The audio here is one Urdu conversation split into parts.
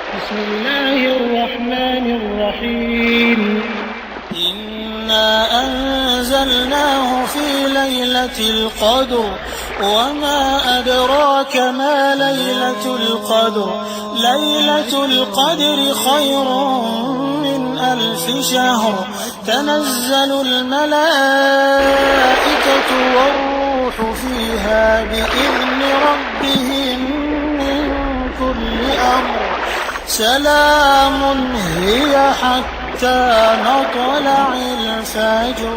بسم الله الرحمن الرحيم إنا أنزلناه في ليلة القدر وما أدراك ما ليلة القدر ليلة القدر خير من 1000 شهر تنزل الملائكة والروح فيها بإذن ربهم من كل أمر سلام هي حتى مطلع الفجر.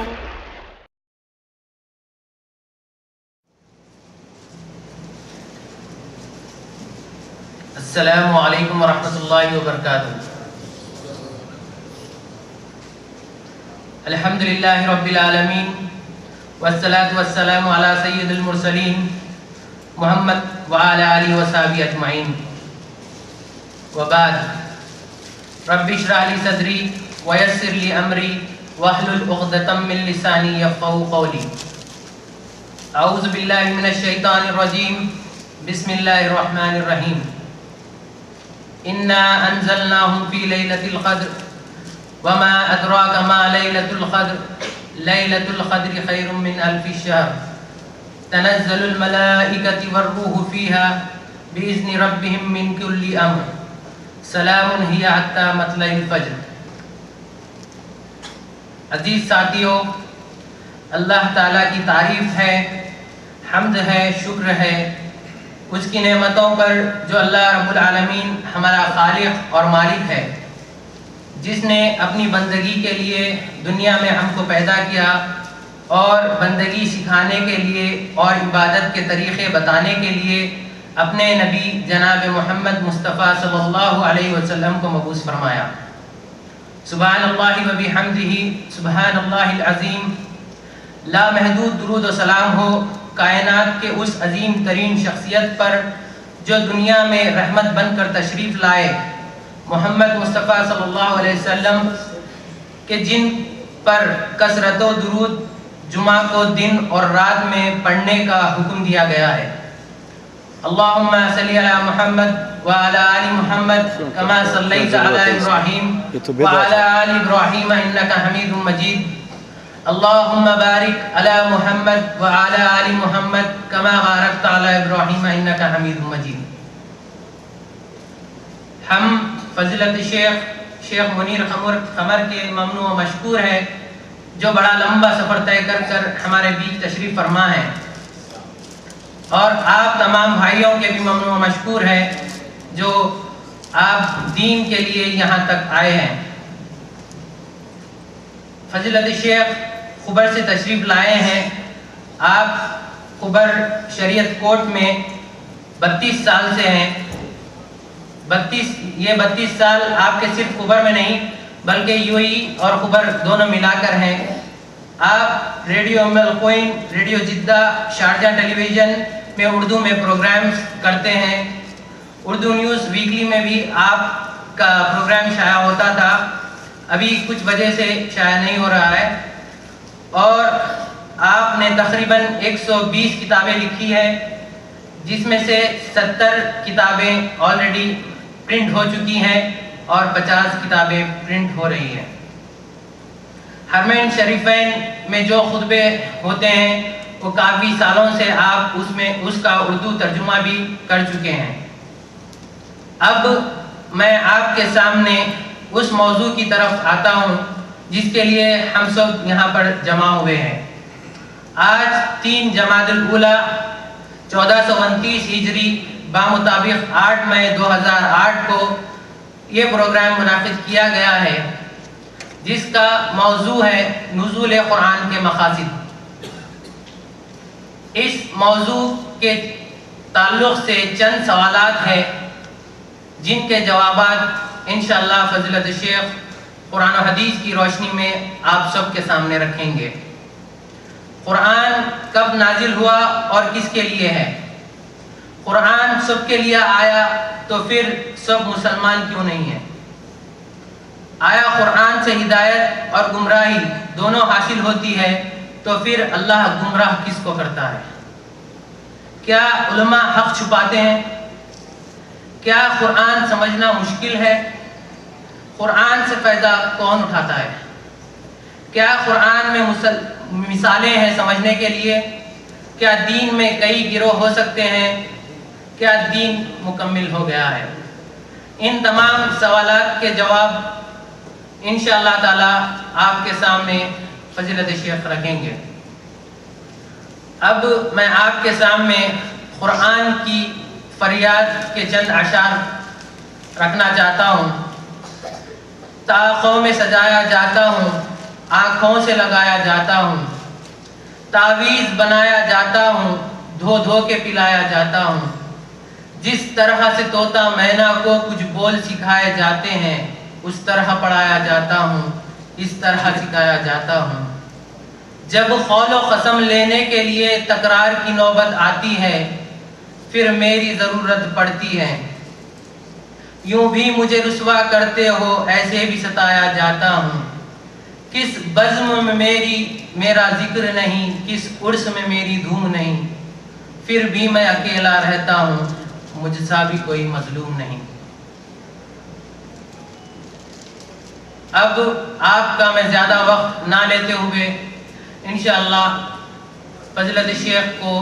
السلام علیکم ورحمۃ اللہ وبرکاتہ۔ الحمد للہ رب العالمین والصلاة والسلام علی سید المرسلین محمد وعلی آلہ وصحبہ اجمعین، وبعد رب اشرح لی صدری ویسر لی امری واحلل عقدۃ من لسانی یفقہوا قولی۔ اعوذ باللہ من الشیطان الرجیم، بسم اللہ الرحمن الرحیم۔ انا انزلناه في ليلة القدر وما ادراك ما ليلة القدر ليلة القدر خير من 1000 شهر تنزل الملائكة والروح فيها بإذن ربهم من كل امر سلام هي حتى مطلع الفجر۔ عزیز ساتھیو، اللہ تعالیٰ کی تعریف ہے، حمد ہے، شکر ہے اس کی نعمتوں پر جو اللہ رب العالمین ہمارا خالق اور مالک ہے، جس نے اپنی بندگی کے لیے دنیا میں ہم کو پیدا کیا اور بندگی سکھانے کے لیے اور عبادت کے طریقے بتانے کے لیے اپنے نبی جناب محمد مصطفیٰ صلی اللہ علیہ وسلم کو مبعوث فرمایا۔ سبحان اللہ و بحمدہ، سبحان اللہ العظیم۔ لامحدود درود و سلام ہو کائنات کے اس عظیم ترین شخصیت پر جو دنیا میں رحمت بن کر تشریف لائے، محمد مصطفیٰ صلی اللہ علیہ وسلم کہ جن پر کثرت و درود جمعہ کو دن اور رات میں پڑھنے کا حکم دیا گیا ہے۔ اللہم صلی علی محمد وعلی آل محمد کما صلیت علی ابراہیم وعلی آل ابراہیم انکا حمید مجید۔ اللہم بارک علی محمد وعلی آل محمد کما بارکت علی ابراہیم انکا حمید مجید۔ ہم فضیلت شیخ منیر قمر کے ممنون و مشکور ہیں جو بڑا لمبا سفر طے کر کر ہمارے بیچ تشریف فرما ہے، اور آپ تمام بھائیوں کے بھی ممنون و مشکور ہیں جو آپ دین کے لیے یہاں تک آئے ہیں۔ فضیلت شیخ خبر سے تشریف لائے ہیں۔ آپ خبر شریعت کوٹ میں 32 سال سے ہیں۔ 32 سال آپ کے صرف خبر میں نہیں بلکہ UAE اور خبر دونوں ملا کر ہیں۔ آپ ریڈیو ام القوین، ریڈیو جدہ، شارجہ ٹیلی ویژن میں اردو میں پروگرامز کرتے ہیں۔ اردو نیوز ویکلی میں بھی آپ کا پروگرام شائع ہوتا تھا، ابھی کچھ وجہ سے شائع نہیں ہو رہا ہے۔ اور آپ نے تقریباً 120 کتابیں لکھی ہیں، جس میں سے 70 کتابیں آلریڈی پرنٹ ہو چکی ہیں اور 50 کتابیں پرنٹ ہو رہی ہیں۔ حرمین شریفین میں جو خطبے ہوتے ہیں وہ کافی سالوں سے آپ اس کا اردو ترجمہ بھی کر چکے ہیں۔ اب میں آپ کے سامنے اس موضوع کی طرف آتا ہوں جس کے لیے ہم سب یہاں پر جمع ہوئے ہیں۔ آج 3 جمادی الاولیٰ 1429 ہجری بمطابق 8 مئی 2008 کو یہ پروگرام منعقد کیا گیا ہے، جس کا موضوع ہے نزول قرآن کے مقاصد۔ اس موضوع کے تعلق سے چند سوالات ہیں جن کے جوابات انشاءاللہ فضیلت شیخ قرآن و حدیث کی روشنی میں آپ سب کے سامنے رکھیں گے۔ قرآن کب نازل ہوا اور کس کے لیے ہے؟ قرآن سب کے لیے آیا تو پھر سب مسلمان کیوں نہیں ہیں؟ آیا قرآن سے ہدایت اور گمراہی دونوں حاصل ہوتی ہے تو پھر اللہ گمراہ کس کو کرتا ہے؟ کیا علماء حق چھپاتے ہیں؟ کیا قرآن سمجھنا مشکل ہے؟ قرآن سے فائدہ کون اٹھاتا ہے؟ کیا قرآن میں مثالیں ہیں سمجھنے کے لیے؟ کیا دین میں کئی گروہ ہو سکتے ہیں؟ کیا دین مکمل ہو گیا ہے؟ ان تمام سوالات کے جواب انشاءاللہ تعالی آپ کے سامنے فضیلت شیخ رکھیں گے۔ اب میں آپ کے سامنے قرآن کی فریاد کے چند اشعار رکھنا چاہتا ہوں۔ طاقوں میں سجایا جاتا ہوں، آنکھوں سے لگایا جاتا ہوں، تعویذ بنایا جاتا ہوں، دھو دھو کے پلایا جاتا ہوں۔ جس طرح سے طوطا مینا کو کچھ بول سکھائے جاتے ہیں، اس طرح پڑھایا جاتا ہوں، اس طرح سکھایا جاتا ہوں۔ جب قول و قسم لینے کے لیے تکرار کی نوبت آتی ہے، پھر میری ضرورت پڑتی ہے۔ یوں بھی مجھے رسوا کرتے ہو، ایسے بھی ستایا جاتا ہوں۔ کس بزم میں میرا ذکر نہیں، کس عرس میں میری دھوم نہیں، پھر بھی میں اکیلا رہتا ہوں، مجھ سا بھی کوئی مظلوم نہیں۔ اب آپ کا میں زیادہ وقت نہ لیتے ہوئے انشاءاللہ فضیلت شیخ کو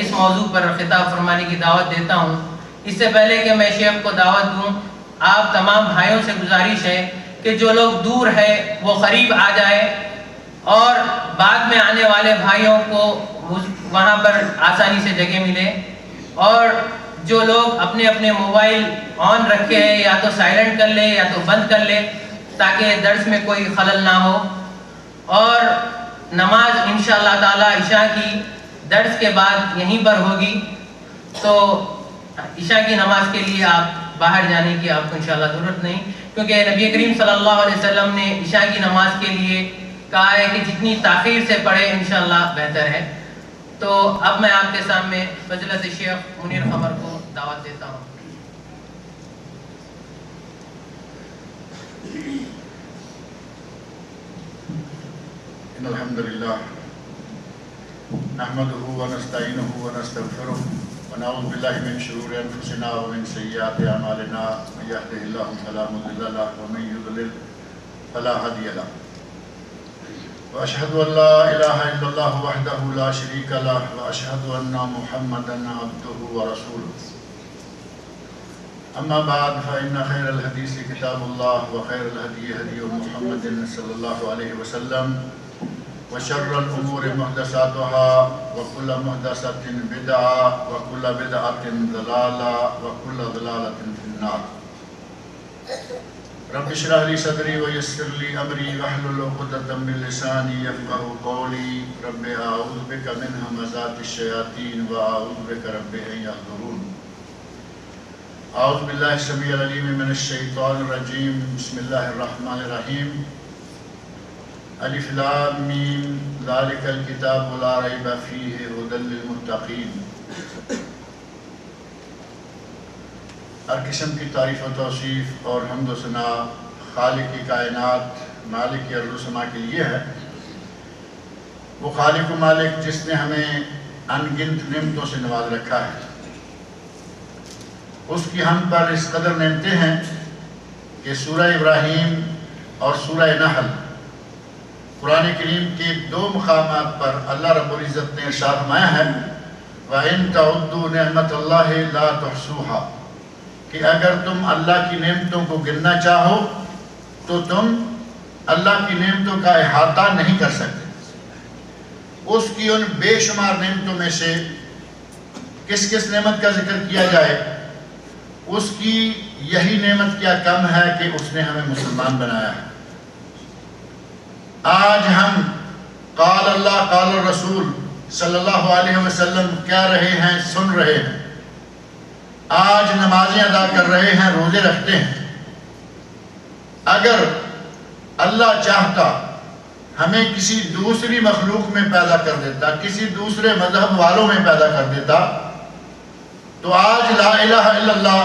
اس موضوع پر خطاب فرمانے کی دعوت دیتا ہوں۔ اس سے پہلے کہ میں شیخ کو دعوت دوں، آپ تمام بھائیوں سے گزارش ہے کہ جو لوگ دور ہے وہ قریب آ جائے، اور بعد میں آنے والے بھائیوں کو وہاں پر آسانی سے جگہ ملے، اور جو لوگ اپنے اپنے موبائل آن رکھے ہیں یا تو سائلنٹ کر لے یا تو بند کر لے، تاکہ درس میں کوئی خلل نہ ہو۔ اور نماز انشاءاللہ تعالی عشاء کی درس کے بعد یہیں پر ہوگی، تو عشاء کی نماز کے لیے آپ باہر جانے کی آپ کو انشاءاللہ ضرورت نہیں، کیونکہ نبی کریم صلی اللہ علیہ وسلم نے عشاء کی نماز کے لیے کہا ہے کہ جتنی تاخیر سے پڑھے انشاءاللہ بہتر ہے۔ تو اب میں آپ کے سامنے فضیلت شیخ منیر قمر کو دعوت دیتا ہوں۔ ان الحمد لله نحمده ونستعينه ونستغفره ونعوذ بالله من شرور انفسنا ومن سيئات اعمالنا، من يهده الله فلا مضل له ومن يضلل فلا هادي له، واشهد ان لا اله الا الله وحده لا شريك له، واشهد ان محمدا عبده ورسوله۔ اما بعد فان خير الحديث كتاب الله، وخير الهدي هدي محمد صلى الله عليه وسلم، وشر الأمور محدثاتها، وكل محدثة بدعة، وكل بدعة ضلالة، وكل ضلالة في النار۔ رب اشرح لي صدري ويسر لي أمري واحلل عقدة من لساني يفقهوا قولي، رب أعوذ بك من همزات الشياطين وأعوذ بك رب أن يحضرون۔ أعوذ بالله السميع العليم من الشيطان الرجيم، بسم الله الرحمن الرحيم۔ الف لام میم ذالک الکتاب لا ریب فیہ ھدی للمتقین۔ ہر قسم کی تعریف و توصیف اور حمد و ثنا خالق کی کائنات مالک ارض و سما کے لیے ہے۔ وہ خالق و مالک جس نے ہمیں ان گنت نعمتوں سے نواز رکھا ہے، اس کی ہم پر اس قدر نعمتیں ہیں کہ سورہ ابراہیم اور سورہ نحل قرآن کریم کے دو مقامات پر اللہ رب العزت نے ارشاد فرمایا ہے وَإِن تَعُدُّوا نِعْمَةَ اللَّهِ لَا تُحْصُوهَا، کہ اگر تم اللہ کی نعمتوں کو گننا چاہو تو تم اللہ کی نعمتوں کا احاطہ نہیں کر سکتے۔ اس کی ان بے شمار نعمتوں میں سے کس کس نعمت کا ذکر کیا جائے، اس کی یہی نعمت کیا کم ہے کہ اس نے ہمیں مسلمان بنایا ہے۔ آج ہم قال اللہ قال الرسول صلی اللہ علیہ وسلم کہہ رہے ہیں، سن رہے ہیں، آج نمازیں ادا کر رہے ہیں، روزے رکھتے ہیں۔ اگر اللہ چاہتا ہمیں کسی دوسری مخلوق میں پیدا کر دیتا، کسی دوسرے مذہب والوں میں پیدا کر دیتا، تو آج لا الہ الا اللہ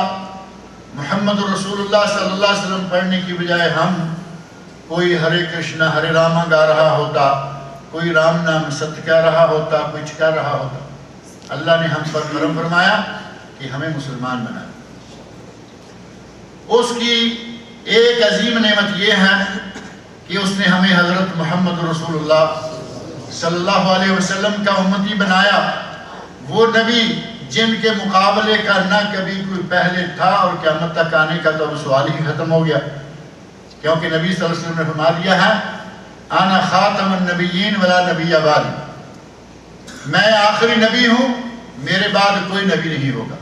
محمد رسول اللہ صلی اللہ علیہ وسلم پڑھنے کی بجائے ہم کوئی ہرے کرشنا ہرے راما گا رہا ہوتا، کوئی رام نام ست کہہ رہا ہوتا، کچھ کہہ رہا ہوتا۔ اللہ نے ہم پر کرم فرمایا کہ ہمیں مسلمان بنایا۔ اس کی ایک عظیم نعمت یہ ہے کہ اس نے ہمیں حضرت محمد رسول اللہ صلی اللہ علیہ وسلم کا امتی بنایا. وہ نبی جن کے مقابلے کا نہ کبھی کوئی پہلے تھا اور قیامت تک آنے کا تو اب سوال ہی ختم ہو گیا, کیونکہ نبی صلی اللہ علیہ وسلم نے فرما دیا ہے انا خاتم النبیین ولا نبی بعدی, میں آخری نبی ہوں, میرے بعد کوئی نبی نہیں ہوگا.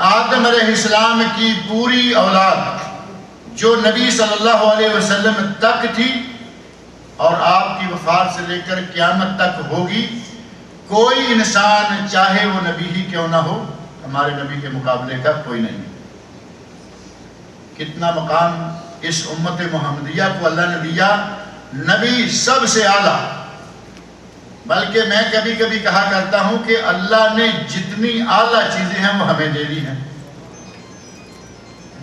آدم علیہ السلام کی پوری اولاد جو نبی صلی اللہ علیہ وسلم تک تھی اور آپ کی وفات سے لے کر قیامت تک ہوگی, کوئی انسان چاہے وہ نبی ہی کیوں نہ ہو ہمارے نبی کے مقابلے کا کوئی نہیں. کتنا مقام اس امت محمدیہ کو اللہ نے دیا, نبی سب سے اعلیٰ. بلکہ میں کبھی کبھی کہا کرتا ہوں کہ اللہ نے جتنی اعلیٰ چیزیں ہیں وہ ہمیں دے دی ہیں.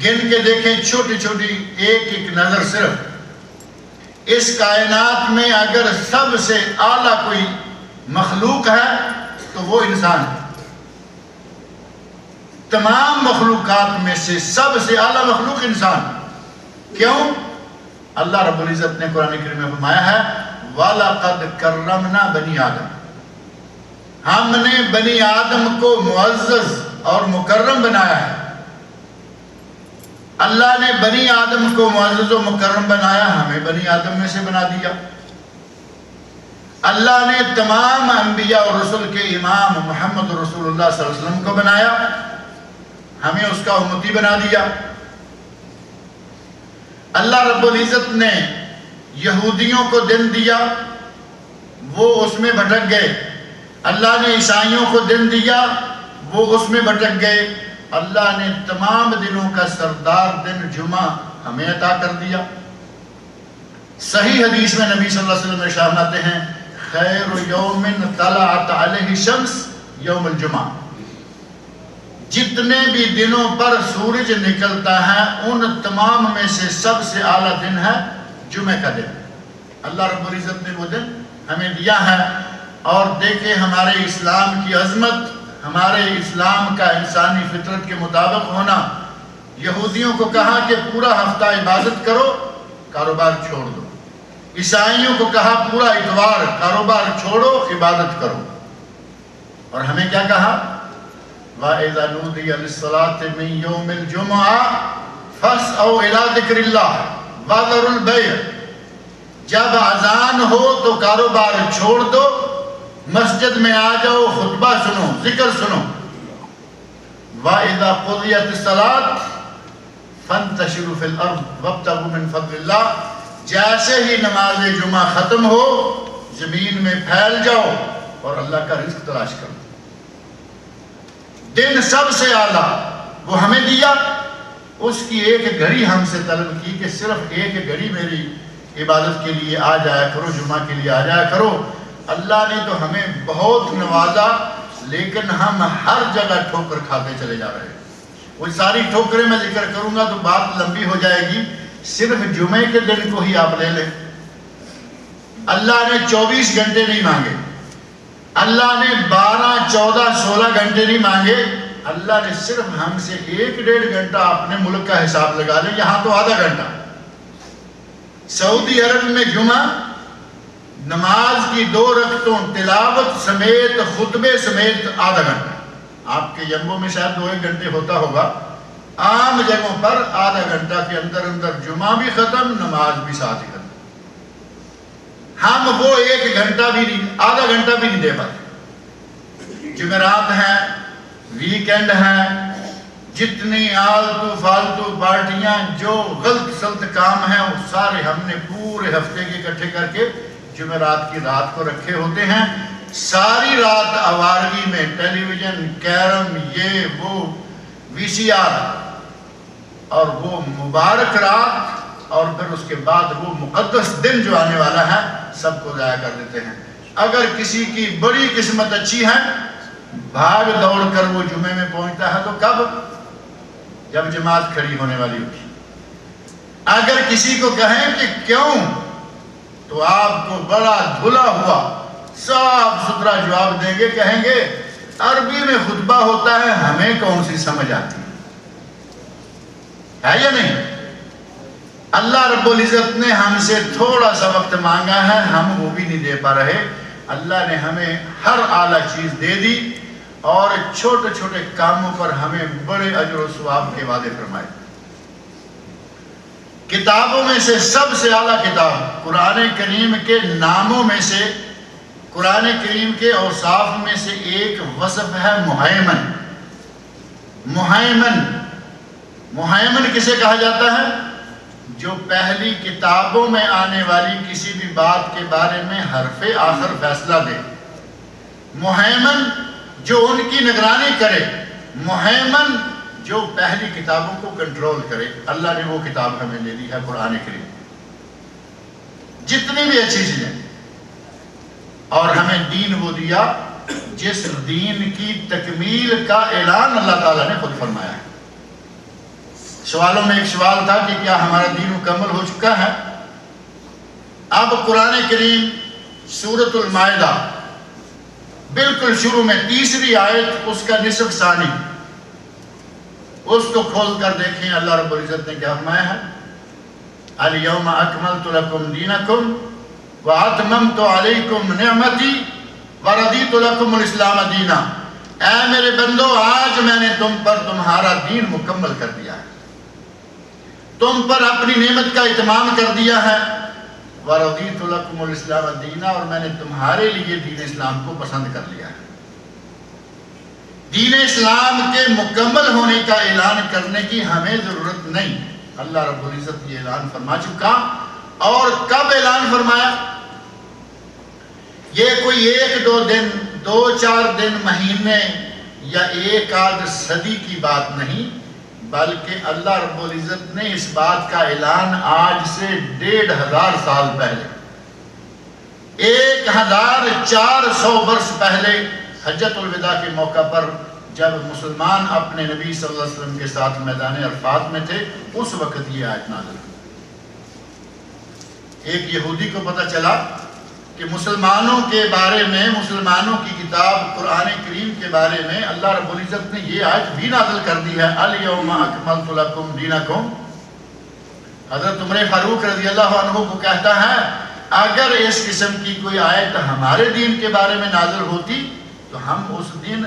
گن کے دیکھیں چھوٹی چھوٹی ایک ایک نظر, صرف اس کائنات میں اگر سب سے اعلیٰ کوئی مخلوق ہے تو وہ انسان ہے. تمام مخلوقات میں سے سب سے اعلیٰ مخلوق انسان. کیوں؟ اللہ رب العزت نے قرآن کریم میں فرمایا ہے وَلَقَدْ كَرَّمْنَا بَنِي آدم, ہم نے بنی آدم کو معزز اور مکرم بنایا ہے. اللہ نے بنی آدم کو معزز و مکرم بنایا, ہمیں بنی آدم میں سے بنا دیا. اللہ نے تمام انبیاء اور رسول کے امام محمد رسول اللہ صلی اللہ علیہ وسلم کو بنایا, ہمیں اس کا امتی بنا دیا. اللہ رب العزت نے یہودیوں کو دن دیا, وہ اس میں بھٹک گئے. اللہ نے عیسائیوں کو دن دیا, وہ اس میں بھٹک گئے. اللہ نے تمام دنوں کا سردار دن جمعہ ہمیں عطا کر دیا. صحیح حدیث میں نبی صلی اللہ علیہ وسلم ارشاد فرماتے ہیں خیر یوم طلعت علیہ شمس یوم الجمعہ, جتنے بھی دنوں پر سورج نکلتا ہے ان تمام میں سے سب سے اعلیٰ دن ہے جمعہ کا دن. اللہ رب العزت نے وہ دن ہمیں دیا ہے. اور دیکھیں ہمارے اسلام کی عظمت, ہمارے اسلام کا انسانی فطرت کے مطابق ہونا. یہودیوں کو کہا کہ پورا ہفتہ عبادت کرو, کاروبار چھوڑ دو. عیسائیوں کو کہا پورا اتوار کاروبار چھوڑو, عبادت کرو. اور ہمیں کیا کہا وَإِذَا نُودِيَ لِلصَّلَاةِ مِن يَوْمِ الْجُمْعَةِ فَاسْعَوْا إِلَىٰ ذِكْرِ اللَّهِ وَذَرُوا الْبَيْعَ, جب اذان ہو تو کاروبار چھوڑ دو, مسجد میں آ جاؤ, خطبہ سنو, ذکر سنو. وَإِذَا قُضِيَتِ الصَّلَاةُ فَانْتَشِرُوا فِي الْأَرْضِ وَابْتَغُوا مِن فَضْلِ اللَّهِ, جیسے ہی نماز جمعہ ختم ہو زمین میں پھیل جاؤ اور اللہ کا رزق تلاش کرو. دن سب سے اعلیٰ وہ ہمیں دیا, اس کی ایک گھڑی ہم سے طلب کی کہ صرف ایک گھڑی میری عبادت کے لیے آ جایا کرو, جمعہ کے لیے آ جایا کرو. اللہ نے تو ہمیں بہت نوازا, لیکن ہم ہر جگہ ٹھوکر کھاتے چلے جا رہے ہیں. وہ ساری ٹھوکریں میں ذکر کروں گا تو بات لمبی ہو جائے گی. صرف جمعے کے دن کو ہی آپ لے لیں. اللہ نے 24 گھنٹے نہیں مانگے, اللہ نے 12, 14, 16 گھنٹے نہیں مانگے. اللہ نے صرف ہم سے 1-1.5 گھنٹہ اپنے ملک کا حساب لگا لیں, یہاں تو آدھا گھنٹہ. سعودی عرب میں جمعہ نماز کی 2 رکعتوں تلاوت سمیت خطبے سمیت آدھا گھنٹہ. آپ کے یمبو میں شاید 2-1 گھنٹے ہوتا ہوگا, عام جگہوں پر آدھا گھنٹہ کے اندر اندر جمعہ بھی ختم, نماز بھی ساتھ ہی ختم. ہم وہ 1 گھنٹہ بھی نہیں, آدھا گھنٹہ بھی نہیں دے پاتے. جمعرات ہیں, ویکینڈ ہیں, جتنی آلتو فالتو پارٹیاں جو غلط سلط کام ہیں وہ سارے ہم نے پورے ہفتے کے اکٹھے کر کے جمعرات کی رات کو رکھے ہوتے ہیں. ساری رات آوارگی میں ٹیلی ویژن, کیرم, یہ وہ, وی سی آر, اور وہ مبارک رات, اور پھر اس کے بعد وہ مقدس دن جو آنے والا ہے سب کو ضائع کر دیتے ہیں. اگر کسی کی بڑی قسمت اچھی ہے بھاگ دوڑ کر وہ جمعے میں پہنچتا ہے, تو کب؟ جب جماعت کھڑی ہونے والی ہوتی. اگر کسی کو کہیں کہ کیوں, تو آپ کو بڑا دھلا ہوا صاف ستھرا جواب دیں گے, کہیں گے عربی میں خطبہ ہوتا ہے, ہمیں کون سی سمجھ آتی ہے. ہے یا نہیں؟ اللہ رب العزت نے ہم سے تھوڑا سا وقت مانگا ہے، ہم وہ بھی نہیں دے پا رہے۔ اللہ نے ہمیں ہر اعلیٰ چیز دے دی اور چھوٹے چھوٹے کاموں پر ہمیں بڑے اجر و ثواب کے وعدے فرمائے۔ کتابوں میں سے سب سے اعلیٰ کتاب قرآن کریم کے ناموں میں سے، قرآن کریم کے اوصاف میں سے ایک وصف ہے مہیمن۔ مہیمن، مہیمن کسے کہا جاتا ہے؟ جو پہلی کتابوں میں آنے والی کسی بھی بات کے بارے میں حرف آخر فیصلہ دے۔ مہیمن جو ان کی نگرانی کرے، مہیمن جو پہلی کتابوں کو کنٹرول کرے۔ اللہ نے وہ کتاب ہمیں دے دی ہے قرآن کریم، جتنی بھی اچھی چیزیں، اور ہمیں دین وہ دیا جس دین کی تکمیل کا اعلان اللہ تعالیٰ نے خود فرمایا ہے۔ سوالوں میں ایک سوال تھا کہ کیا ہمارا دین مکمل ہو چکا ہے؟ اب قرآن کریم سورۃ المائدہ بالکل شروع میں تیسری آیت، اس کا نصف ثانی، اس کو کھول کر دیکھیں اللہ رب العزت نے کیا فرمایا ہے؟ الیوم اکملت لکم دینکم واتممت علیکم نعمتی وردیت لکم الاسلام دینا۔ اے میرے بندو، آج میں نے تم پر تمہارا دین مکمل کر دیا ہے، تم پر اپنی نعمت کا اتمام کر دیا ہے۔ وَرَضِيتُ لَكُمُ الْإِسْلَامَ دِينًا، اور میں نے تمہارے لیے دین اسلام کو پسند کر لیا ہے۔ دین اسلام کے مکمل ہونے کا اعلان کرنے کی ہمیں ضرورت نہیں، اللہ رب العزت یہ اعلان فرما چکا۔ اور کب اعلان فرمایا؟ یہ کوئی ایک دو دن، دو چار دن، مہینے یا ایک آدھ صدی کی بات نہیں، بلکہ اللہ رب العزت نے اس بات کا اعلان آج سے 1500 سال پہلے، 1400 برس پہلے، حجۃ الوداع کے موقع پر جب مسلمان اپنے نبی صلی اللہ علیہ وسلم کے ساتھ میدان عرفات میں تھے، اس وقت یہ آیت نازل ہوئی۔ ایک یہودی کو پتہ چلا کہ مسلمانوں کے بارے میں، مسلمانوں کی کتاب قرآن کریم کے بارے میں اللہ رب العزت نے یہ آیت بھی نازل کر دی ہے، الیوم اکملت لکم دینکم۔ حضرت عمر فاروق رضی اللہ عنہ کو کہتا ہے، اگر اس قسم کی کوئی آیت ہمارے دین کے بارے میں نازل ہوتی تو ہم اس دن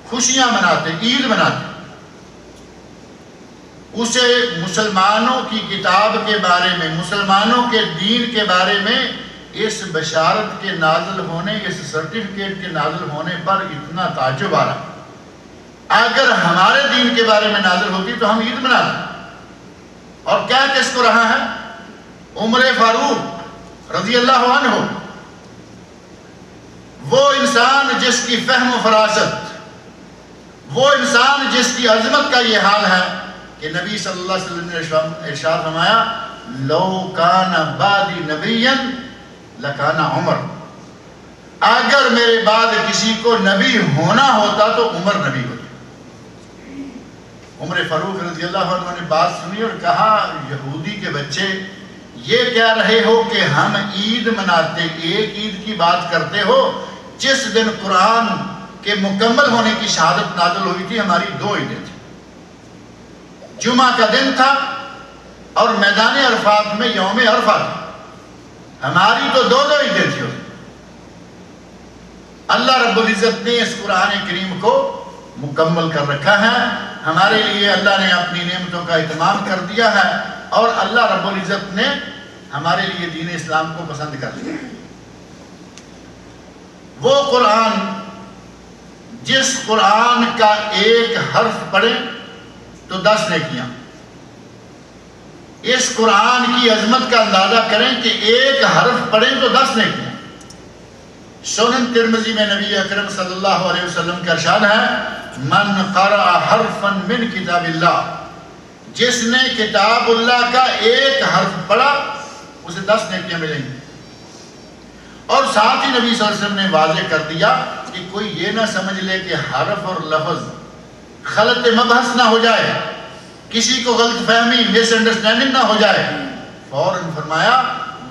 خوشیاں مناتے، عید مناتے۔ اسے مسلمانوں کی کتاب کے بارے میں، مسلمانوں کے دین کے بارے میں، اس بشارت کے نازل ہونے، اس سرٹیفکیٹ کے نازل ہونے پر اتنا تعجب آ رہا۔ اگر ہمارے دین کے بارے میں نازل ہوتی تو ہم عید مناتے۔ اور کیا کس کو رہا ہے؟ عمر فاروق رضی اللہ عنہ، وہ انسان جس کی فہم و فراست، وہ انسان جس کی عظمت کا یہ حال ہے کہ نبی صلی اللہ علیہ وسلم نے ارشاد فرمایا، لو کان بعدی نبیا لکان عمر، اگر میرے بعد کسی کو نبی ہونا ہوتا تو عمر نبی ہوتا۔ عمر فاروق رضی اللہ عنہ نے بات سنی اور کہا، یہودی کے بچے یہ کہہ رہے ہو کہ ہم عید مناتے، ایک عید کی بات کرتے ہو، جس دن قرآن کے مکمل ہونے کی شہادت نازل ہوئی تھی، ہماری 2 عیدیں تھیں، جمعہ کا دن تھا اور میدان عرفات میں یوم عرفہ تھا، ہماری تو 2 عیدیں تھیں۔ اللہ رب العزت نے اس قرآن کریم کو مکمل کر رکھا ہے، ہمارے لیے اللہ نے اپنی نعمتوں کا اہتمام کر دیا ہے، اور اللہ رب العزت نے ہمارے لیے دین اسلام کو پسند کر لیا ہے۔ وہ قرآن جس قرآن کا ایک حرف پڑھے تو 10 نیکیاں، اس قرآن کی عظمت کا اندازہ کریں کہ ایک حرف پڑھیں تو 10 نیکیاں۔ سنن ترمذی میں نبی اکرم صلی اللہ علیہ وسلم کا ارشاد ہے، من قرأ حرفا من کتاب اللہ، جس نے کتاب اللہ کا ایک حرف پڑھا اسے 10 نیکیاں ملیں گی۔ اور ساتھ ہی نبی صلی اللہ علیہ وسلم نے واضح کر دیا کہ کوئی یہ نہ سمجھ لے کہ حرف اور لفظ خلط مبحث نہ ہو جائے، کسی کو غلط فہمی، مس انڈرسٹینڈنگ نہ ہو جائے، فوراً فرمایا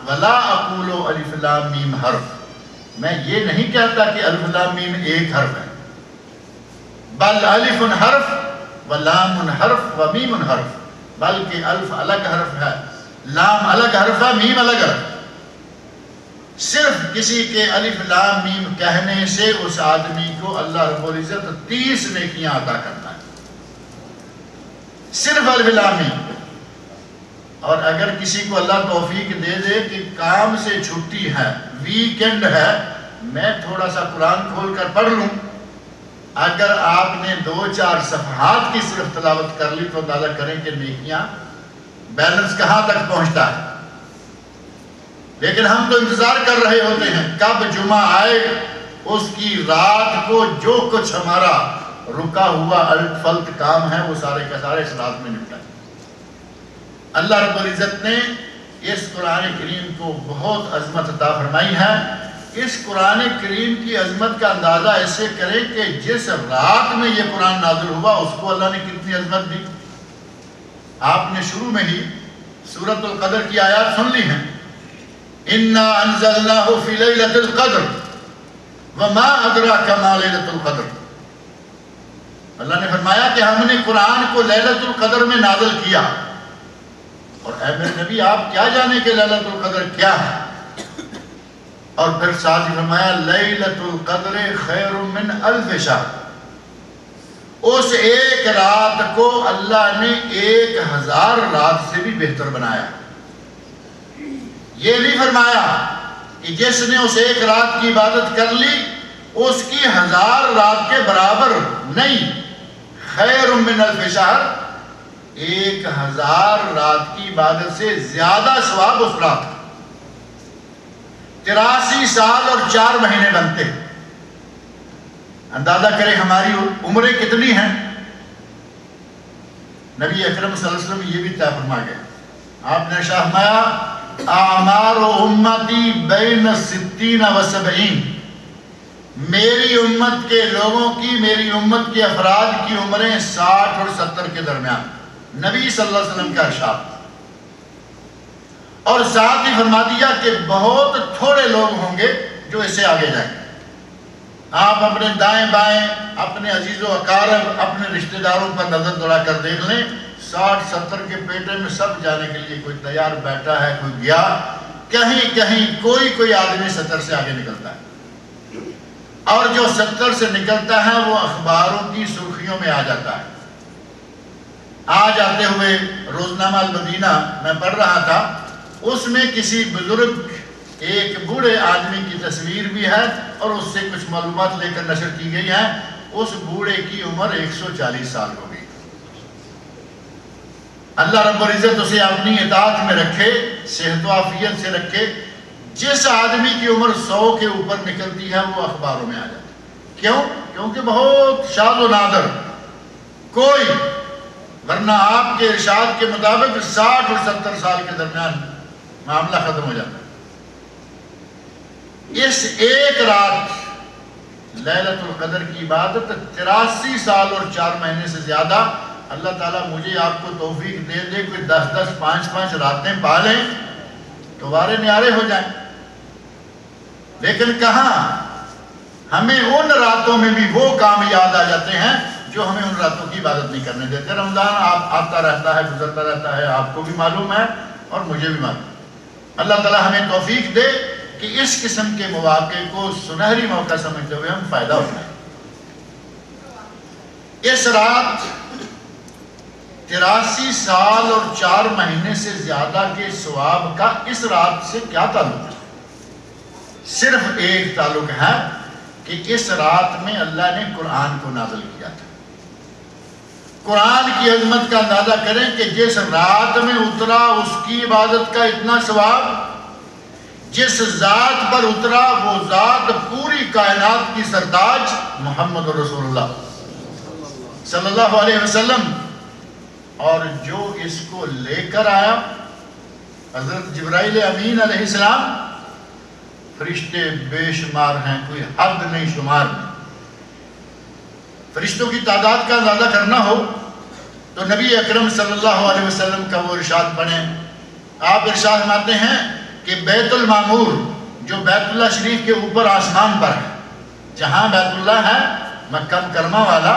وَلَا أَقُولُ أَلِفْ لَامْ مِيم حرف، میں یہ نہیں کہتا کہ الف لام میم ایک حرف ہے، بل الف حرف و لام حرف و میم حرف، بلکہ الف الگ حرف ہے، لام الگ حرف ہے، میم الگ حرف ہے۔ صرف کسی کے الف لام میم کہنے سے اس آدمی کو اللہ رب العزت 30 نیکیاں عطا کرتا ہے، صرف الف لام میم۔ اور اگر کسی کو اللہ توفیق دے دے کہ کام سے چھٹی ہے، ویکینڈ ہے، میں تھوڑا سا قرآن کھول کر پڑھ لوں، اگر آپ نے 2-4 صفحات کی صرف تلاوت کر لی تو اندازہ کریں کہ نیکیاں بیلنس کہاں تک پہنچتا ہے۔ لیکن ہم تو انتظار کر رہے ہوتے ہیں کب جمعہ آئے، اس کی رات کو جو کچھ ہمارا رکا ہوا الٹ فلٹ کام ہے وہ سارے کا سارے اس رات میں نپٹائے۔ اللہ رب العزت نے اس قرآن کریم کو بہت عظمت عطا فرمائی ہے۔ اس قرآن کریم کی عظمت کا اندازہ ایسے کریں کہ جس رات میں یہ قرآن نازل ہوا اس کو اللہ نے کتنی عظمت دی۔ آپ نے شروع میں ہی سورۃ القدر کی آیات سن لی ہیں، اِنَّا أَنزَلْنَاهُ فِي لَيْلَةِ الْقَدْرِ وَمَا أَدْرَاكَ مَا لَيْلَةُ الْقَدْرِ۔ اللہ نے فرمایا کہ ہم نے قرآن کو لیلۃ القدر میں نازل کیا، اور اے میرے نبی آپ کیا جانے کہ لیلۃ القدر کیا ہے؟ اور پھر ساتھ ہی فرمایا لیلۃ القدر خیر من الف شہر۔ اس ایک رات کو اللہ نے 1000 رات سے بھی بہتر بنایا۔ یہ نہیں فرمایا کہ جس نے اس ایک رات کی عبادت کر لی اس کی 1000 رات کے برابر نہیں، خیر من الف شہر، 1000 رات کی عبادت سے زیادہ ثواب اس رات کا۔ 83 سال اور 4 مہینے بنتے۔ اندازہ کریں ہماری عمریں کتنی ہیں۔ نبی اکرم صلی اللہ علیہ وسلم یہ بھی طے فرما گئے، آپ نے فرمایا اعمار امتی بین 60 و 70۔ میری امت کے لوگوں کی، میری امت کے افراد کی عمریں 60 اور 70 کے درمیان، نبی صلی اللہ علیہ وسلم کا ارشاد۔ اور ساتھ ہی فرما دیا کہ بہت تھوڑے لوگ ہوں گے جو اس سے آگے جائیں گے۔ آپ اپنے دائیں بائیں، اپنے عزیز و اقارب، اپنے رشتہ داروں پر نظر دوڑا کر دیکھ لیں، 60-70 کے پیٹے میں سب جانے کے لیے کوئی تیار بیٹھا ہے، کوئی گیا، کہیں کہیں کوئی آدمی 70 سے آگے نکلتا ہے، اور جو 70 سے نکلتا ہے وہ اخباروں کی سرخیوں میں آ جاتا ہے۔ آج آتے ہوئے روزنامہ المدینہ میں پڑھ رہا تھا، اس میں کسی بزرگ ایک بوڑھے آدمی کی تصویر بھی ہے اور اس سے کچھ معلومات لے کر نشر کی گئی ہیں۔ اس بوڑھے کی عمر 140 سال ہو گئی۔ اللہ رب العزت اسے اپنی اطاعت میں رکھے، صحت و عافیت سے رکھے۔ جس آدمی کی عمر 100 کے اوپر نکلتی ہے وہ اخباروں میں آ جاتا ہے۔ کیوں؟ کیونکہ بہت شاذ و نادر کوئی، ورنہ آپ کے ارشاد کے مطابق 60 اور 70 سال کے درمیان معاملہ ختم ہو جاتا ہے۔ اس ایک رات لیلۃ القدر کی عبادت 83 سال اور 4 مہینے سے زیادہ، اللہ تعالیٰ مجھے آپ کو توفیق دے دے کوئی 10-10 5-5 راتیں پا لیں تو وارے نیارے ہو جائیں۔ لیکن کہاں ہمیں ان راتوں میں بھی وہ کام یاد آ جاتے ہیں جو ہمیں ان راتوں کی عبادت نہیں کرنے دیتے۔ رمضان آتا رہتا ہے، گزرتا رہتا ہے، آپ کو بھی معلوم ہے اور مجھے بھی معلوم ہے۔ اللہ تعالیٰ ہمیں توفیق دے کہ اس قسم کے مواقع کو سنہری موقع سمجھتے ہوئے ہم فائدہ اٹھائیں۔ اس رات 83 سال اور 4 مہینے سے زیادہ کے ثواب کا اس رات سے کیا تعلق ہے؟ صرف ایک تعلق ہے کہ اس رات میں اللہ نے قرآن کو نازل کیا تھا۔ قرآن کی عظمت کا اندازہ کریں کہ جس رات میں اترا اس کی عبادت کا اتنا ثواب، جس ذات پر اترا وہ ذات پوری کائنات کی سرتاج محمد رسول اللہ صلی اللہ علیہ وسلم، اور جو اس کو لے کر آیا حضرت جبرائیل امین علیہ السلام۔ فرشتے بے شمار ہیں، کوئی حد نہیں، شمار نہیں۔ فرشتوں کی تعداد کا اندازہ کرنا ہو تو نبی اکرم صلی اللہ علیہ وسلم کا وہ ارشاد پڑھیں۔ آپ ارشاد فرماتے ہیں کہ بیت المعمور جو بیت اللہ شریف کے اوپر آسمان پر ہے، جہاں بیت اللہ ہے مکہ مکرمہ والا،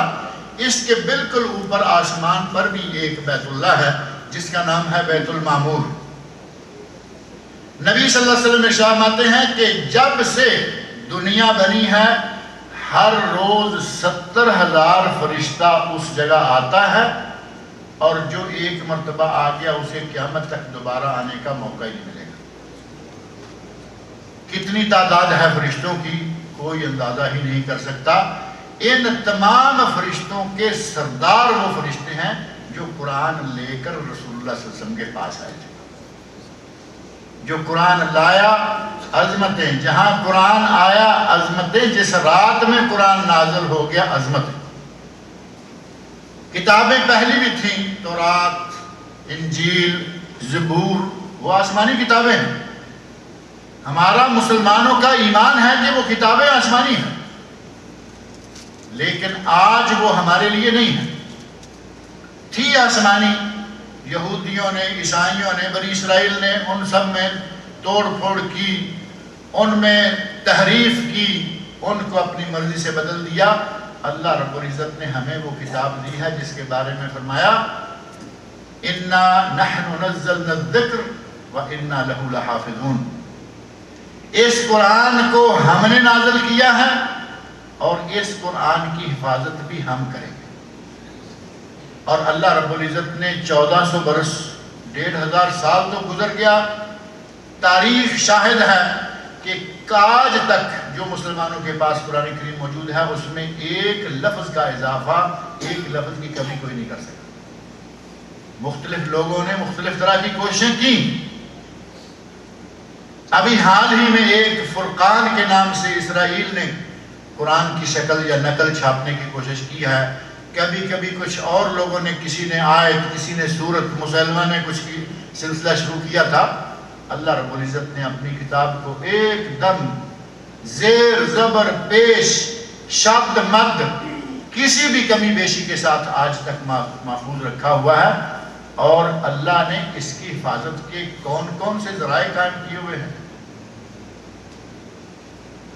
اس کے بالکل اوپر آسمان پر بھی ایک بیت اللہ ہے جس کا نام ہے بیت المعمور۔ نبی صلی اللہ علیہ وسلم ارشاد فرماتے ہیں کہ جب سے دنیا بنی ہے ہر روز 70,000 فرشتہ اس جگہ آتا ہے، اور جو ایک مرتبہ آ گیا اسے قیامت تک دوبارہ آنے کا موقع ہی نہیں ملے گا۔ کتنی تعداد ہے فرشتوں کی کوئی اندازہ ہی نہیں کر سکتا۔ ان تمام فرشتوں کے سردار وہ فرشتے ہیں جو قرآن لے کر رسول اللہ صلی اللہ علیہ وسلم کے پاس آئے تھے۔ جو قرآن لایا عظمتیں، جہاں قرآن آیا عظمتیں، جس رات میں قرآن نازل ہو گیا عظمتیں۔ کتابیں پہلی بھی تھیں، تورات، انجیل، زبور، وہ آسمانی کتابیں ہیں۔ ہمارا مسلمانوں کا ایمان ہے کہ وہ کتابیں آسمانی ہیں، لیکن آج وہ ہمارے لیے نہیں ہیں۔ تھی آسمانی، یہودیوں نے، عیسائیوں نے، بنی اسرائیل نے ان سب میں توڑ پھوڑ کی، ان میں تحریف کی، ان کو اپنی مرضی سے بدل دیا۔ اللہ رب العزت نے ہمیں وہ کتاب دی ہے جس کے بارے میں فرمایا اِنَّا نَحْنُ نَزَّلْنَا الذِّكْرَ وَإِنَّا لَهُ لَحَافِظُونَ۔ اس قرآن کو ہم نے نازل کیا ہے اور اس قرآن کی حفاظت بھی ہم کریں گے۔ اور اللہ رب العزت نے 1400 برس، 1500 سال تو گزر گیا، تاریخ شاہد ہے کہ آج تک جو مسلمانوں کے پاس قرآن کریم موجود ہے اس میں ایک لفظ کا اضافہ، ایک لفظ کی کمی کوئی نہیں کر سکتا۔ مختلف لوگوں نے مختلف طرح کی کوششیں کی۔ ابھی حال ہی میں ایک فرقان کے نام سے اسرائیل نے قرآن کی شکل یا نقل چھاپنے کی کوشش کی ہے۔ کبھی کبھی کچھ اور لوگوں نے، کسی نے آیت، کسی نے سورت، مسلمہ نے کچھ کی سلسلہ شروع کیا تھا۔ اللہ رب العزت نے اپنی کتاب کو ایک دم زیر زبر پیش، شبد مد، کسی بھی کمی بیشی کے ساتھ آج تک محفوظ رکھا ہوا ہے، اور اللہ نے اس کی حفاظت کے کون کون سے ذرائع قائم کیے ہوئے ہیں۔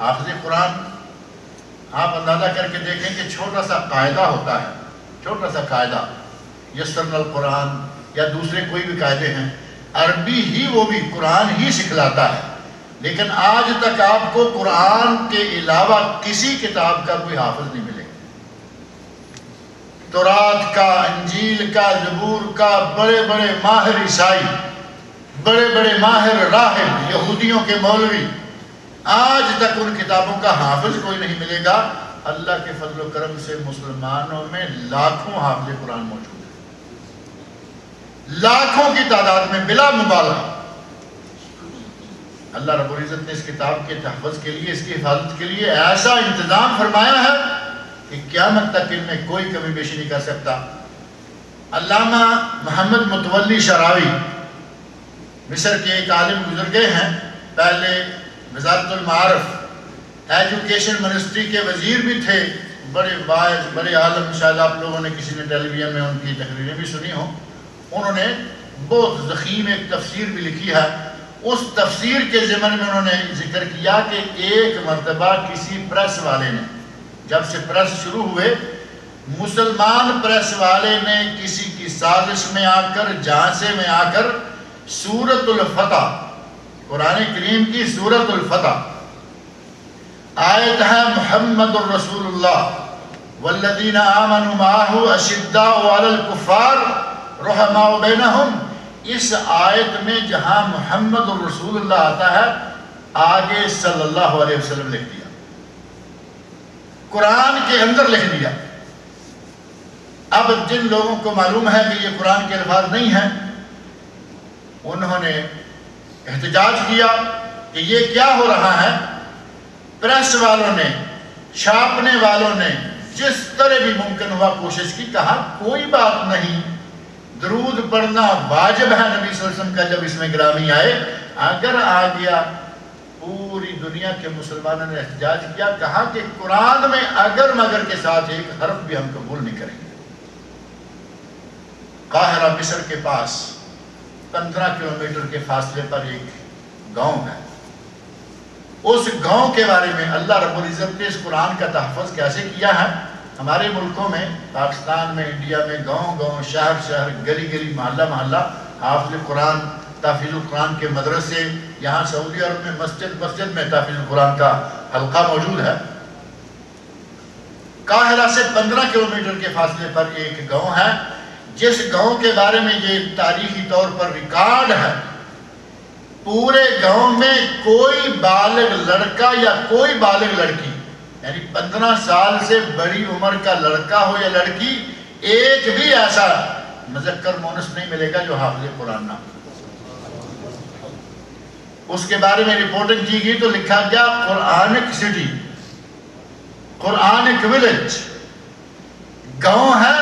حافظ قرآن، آپ اندازہ کر کے دیکھیں کہ چھوٹا سا قاعدہ ہوتا ہے، چھوٹا سا قاعدہ، یسرنا القرآن یا دوسرے کوئی بھی قاعدے ہیں، عربی ہی وہ بھی قرآن ہی سکھلاتا ہے، لیکن آج تک آپ کو قرآن کے علاوہ کسی کتاب کا کوئی حافظ نہیں ملے گا۔ تورات کا، انجیل کا، زبور کا، بڑے بڑے ماہر عیسائی، بڑے بڑے ماہر راہب، یہودیوں کے مولوی، آج تک ان کتابوں کا حافظ کوئی نہیں ملے گا۔ اللہ کے فضل و کرم سے مسلمانوں میں لاکھوں حافظ قرآن موجود ہیں، لاکھوں کی تعداد میں بلا مبالغہ۔ اللہ رب العزت نے اس کتاب کے تحفظ کے لیے، اس کی حفاظت کے لیے ایسا انتظام فرمایا ہے کہ قیامت تک ان میں کوئی کمی بیشی نہیں کر سکتا۔ علامہ محمد متولی شعراوی مصر کے ایک عالم گزر گئے ہیں، پہلے وزارت المعارف ایجوکیشن منسٹری کے وزیر بھی تھے، بڑے واعظ، بڑے عالم، شاید آپ لوگوں نے کسی نے ٹیلی ویژن میں ان کی تقریریں بھی سنی ہوں۔ انہوں نے بہت ضخیم ایک تفسیر بھی لکھی ہے۔ اس تفسیر کے ضمن میں انہوں نے ذکر کیا کہ ایک مرتبہ کسی پریس والے نے، جب سے پریس شروع ہوئے، مسلمان پریس والے نے کسی کی سازش میں آ کر، جھانسے میں آ کر سورۃ الفتح، قرآن کریم کی سورۃ الفتح، آیت ہے محمد الرسول اللہ والذین آمنوا معہ اشداء علی الکفار رحماء بینہم، اس آیت میں جہاں محمد الرسول اللہ آتا ہے آگے صلی اللہ علیہ وسلم لکھ دیا، قرآن کے اندر لکھ دیا۔ اب جن لوگوں کو معلوم ہے کہ یہ قرآن کے الفاظ نہیں ہیں، انہوں نے احتجاج کیا کہ یہ کیا ہو رہا ہے۔ پریس والوں نے، چھاپنے والوں نے جس طرح بھی ممکن ہوا کوشش کی، کہا کوئی بات نہیں، درود پڑھنا واجب ہے نبی صلی اللہ علیہ وسلم کا جب اس میں گرامی آئے، اگر آ گیا۔ پوری دنیا کے مسلمانوں نے احتجاج کیا، کہا کہ قرآن میں اگر مگر کے ساتھ ایک حرف بھی ہم قبول نہیں کریں گے۔ قاہرہ مصر کے پاس 15 کلومیٹر کے فاصلے پر ایک گاؤں ہے، اس گاؤں کے بارے میں اللہ رب العزت نے اس قرآن کا تحفظ کیسے کیا ہے ہمارے ملکوں میں، پاکستان میں، انڈیا میں، گاؤں گاؤں، شہر شہر، گلی گلی، محلہ محلہ حافظ قرآن، تحفیظ القرآن کے مدرسے، یہاں سعودی عرب میں مسجد مسجد میں تحفیظ القرآن کا حلقہ موجود ہے۔ قاہرہ سے 15 کلومیٹر کے فاصلے پر ایک گاؤں ہے، جس گاؤں کے بارے میں یہ تاریخی طور پر ریکارڈ ہے، پورے گاؤں میں کوئی بالغ لڑکا یا کوئی بالغ لڑکی، یعنی 15 سال سے بڑی عمر کا لڑکا ہو یا لڑکی، ایک بھی ایسا مذکر مونس نہیں ملے گا جو حافظ قرآن نہ ہو۔ اس کے بارے میں رپورٹنگ کی گئی تو لکھا گیا قرآنک سٹی، قرآنک ولیج، گاؤں ہے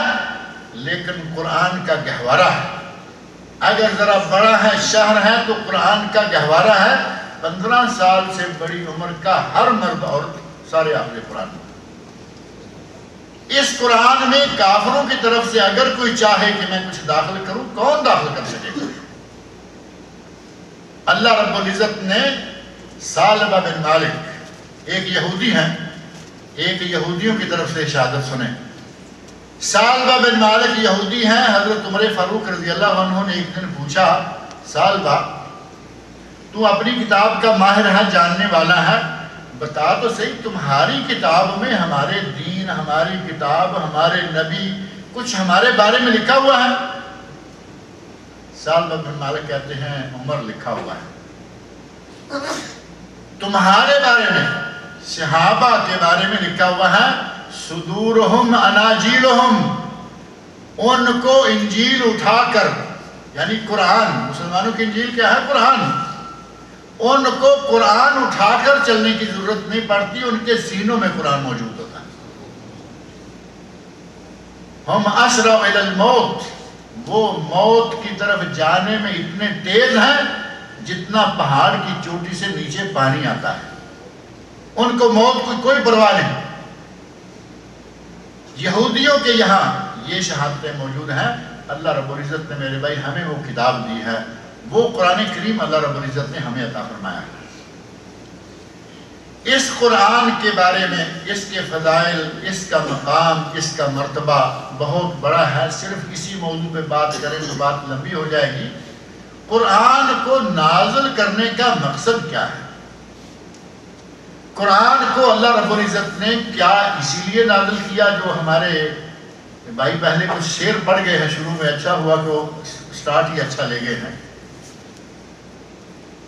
لیکن قرآن کا گہوارہ ہے۔ اگر ذرا بڑا ہے، شہر ہے، تو قرآن کا گہوارہ ہے۔ 15 سال سے بڑی عمر کا ہر مرد عورت سارے حافظ قرآن۔ اس قرآن میں کافروں کی طرف سے اگر کوئی چاہے کہ میں کچھ داخل کروں، کون داخل کر سکے گا؟ اللہ رب العزت نے ثعلبہ بن مالک، ایک یہودی ہیں، ایک یہودیوں کی طرف سے شہادت سنیں۔ ثعلبہ بن مالک یہودی ہیں۔ حضرت عمر فاروق رضی اللہ عنہ نے ایک دن پوچھا، ثعلبہ تو اپنی کتاب کا ماہر ہے، جاننے والا ہے، بتا تو صحیح تمہاری کتاب میں ہمارے دین، ہماری کتاب، ہمارے نبی، کچھ ہمارے بارے میں لکھا ہوا ہے؟ ثعلبہ بن مالک کہتے ہیں عمر لکھا ہوا ہے۔ تمہارے بارے میں، صحابہ کے بارے میں لکھا ہوا ہے، صدورہم اناجیلہم، ان کو انجیل اٹھا کر، یعنی قرآن، مسلمانوں کی انجیل کیا ہے؟ قرآن۔ ان کو قرآن اٹھا کر چلنے کی ضرورت نہیں پڑتی، ان کے سینوں میں قرآن موجود ہوتا ہے۔ ہم اسرع الی الموت، وہ موت کی طرف جانے میں اتنے تیز ہیں جتنا پہاڑ کی چوٹی سے نیچے پانی آتا ہے۔ ان کو موت کی کوئی پرواہ نہیں۔ یہودیوں کے یہاں یہ شہادتیں موجود ہیں۔ اللہ رب العزت نے میرے بھائی ہمیں وہ کتاب دی ہے، وہ قرآن کریم اللہ رب العزت نے ہمیں عطا فرمایا ہے۔ اس قرآن کے بارے میں، اس کے فضائل، اس کا مقام، اس کا مرتبہ بہت بڑا ہے۔ صرف اسی موضوع پہ بات کریں تو بات لمبی ہو جائے گی۔ قرآن کو نازل کرنے کا مقصد کیا ہے؟ قرآن کو اللہ رب العزت نے کیا اسی لیے نازل کیا؟ جو ہمارے بھائی پہلے کچھ شعر پڑھ گئے ہیں شروع میں، اچھا ہوا کہ وہ سٹارٹ ہی اچھا لے گئے ہیں۔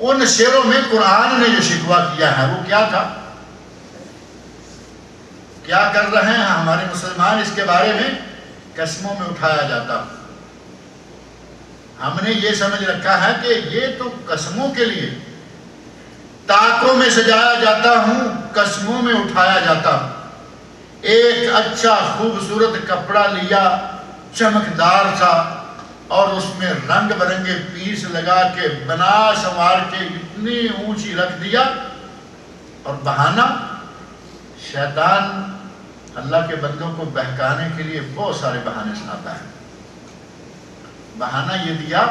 ان شعروں میں قرآن نے جو شکوہ کیا ہے وہ کیا تھا؟ کیا کر رہے ہیں ہمارے مسلمان اس کے بارے میں؟ قسموں میں اٹھایا جاتا۔ ہم نے یہ سمجھ رکھا ہے کہ یہ تو قسموں کے لیے، تاکوں میں سجایا جاتا ہوں، قسموں میں اٹھایا جاتا ہوں۔ ایک اچھا خوبصورت کپڑا لیا، چمکدار تھا، اور اس میں رنگ برنگے پیس لگا کے بنا سنوار کے اتنی اونچی رکھ دیا، اور بہانہ، شیطان اللہ کے بندوں کو بہکانے کے لیے بہت سارے بہانے سناتا ہے۔ بہانہ یہ دیا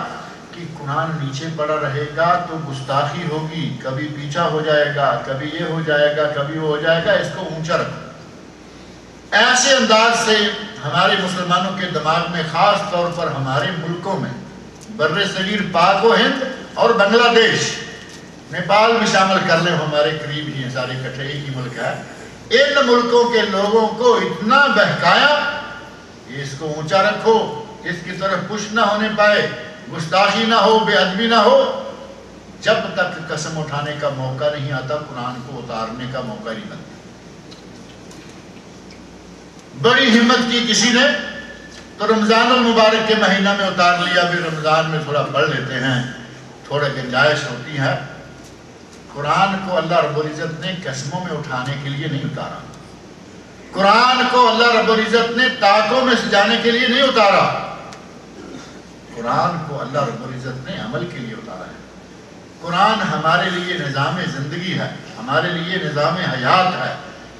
کہ قرآن نیچے پڑا رہے گا تو گستاخی ہوگی، کبھی پیچھا ہو جائے گا، کبھی یہ ہو جائے گا، کبھی وہ ہو جائے گا، اس کو اونچا رکھو۔ ایسے انداز سے ہمارے مسلمانوں کے دماغ میں، خاص طور پر ہمارے ملکوں میں، بر صغیر پاک و ہند اور بنگلہ دیش، نیپال بھی شامل کر لیں، ہمارے قریب ہی ہیں، سارے اکٹھے ایک ہی ملک ہے۔ ان ملکوں کے لوگوں کو اتنا بہکایا کہ اس کو اونچا رکھو، اس کی طرف پش نہ ہونے پائے، گستاخی نہ ہو، بے ادبی نہ ہو۔ جب تک قسم اٹھانے کا موقع نہیں آتا، قرآن کو اتارنے کا موقع نہیں ملتا۔ بڑی ہمت کی کسی نے تو رمضان المبارک کے مہینہ میں اتار لیا، بھی رمضان میں تھوڑا پڑھ لیتے ہیں، تھوڑا گنجائش ہوتی ہے۔ قرآن کو اللہ رب العزت نے قسموں میں اٹھانے کے لیے نہیں اتارا، قرآن کو اللہ رب العزت نے طاقوں میں سجانے کے لیے نہیں اتارا، قرآن کو اللہ رب العزت نے عمل کے لیے اتارا ہے۔ قرآن ہمارے لیے نظام زندگی ہے، ہمارے لیے نظام حیات ہے،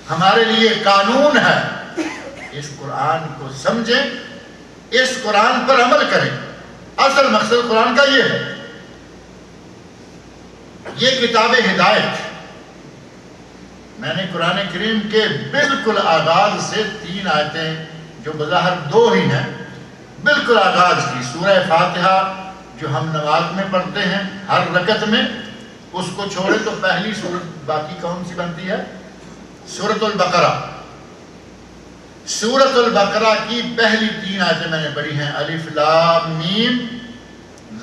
ہمارے لیے قانون ہے۔ اس قرآن کو سمجھیں، اس قرآن پر عمل کریں۔ اصل مقصد قرآن کا یہ ہے، یہ کتاب ہدایت، میں نے قرآن کریم کے بالکل آغاز سے 3 آیتیں جو بظاہر 2 ہی ہیں، بالکل آغاز کی سورہ فاتحہ جو ہم نماز میں پڑھتے ہیں ہر رکعت میں، اس کو چھوڑے تو پہلی سورت باقی کون سی بنتی ہے؟ سورۃ البقرہ۔ سورۃ البقرہ کی پہلی 3 آیتیں میں نے پڑھی ہیں، الف لام میم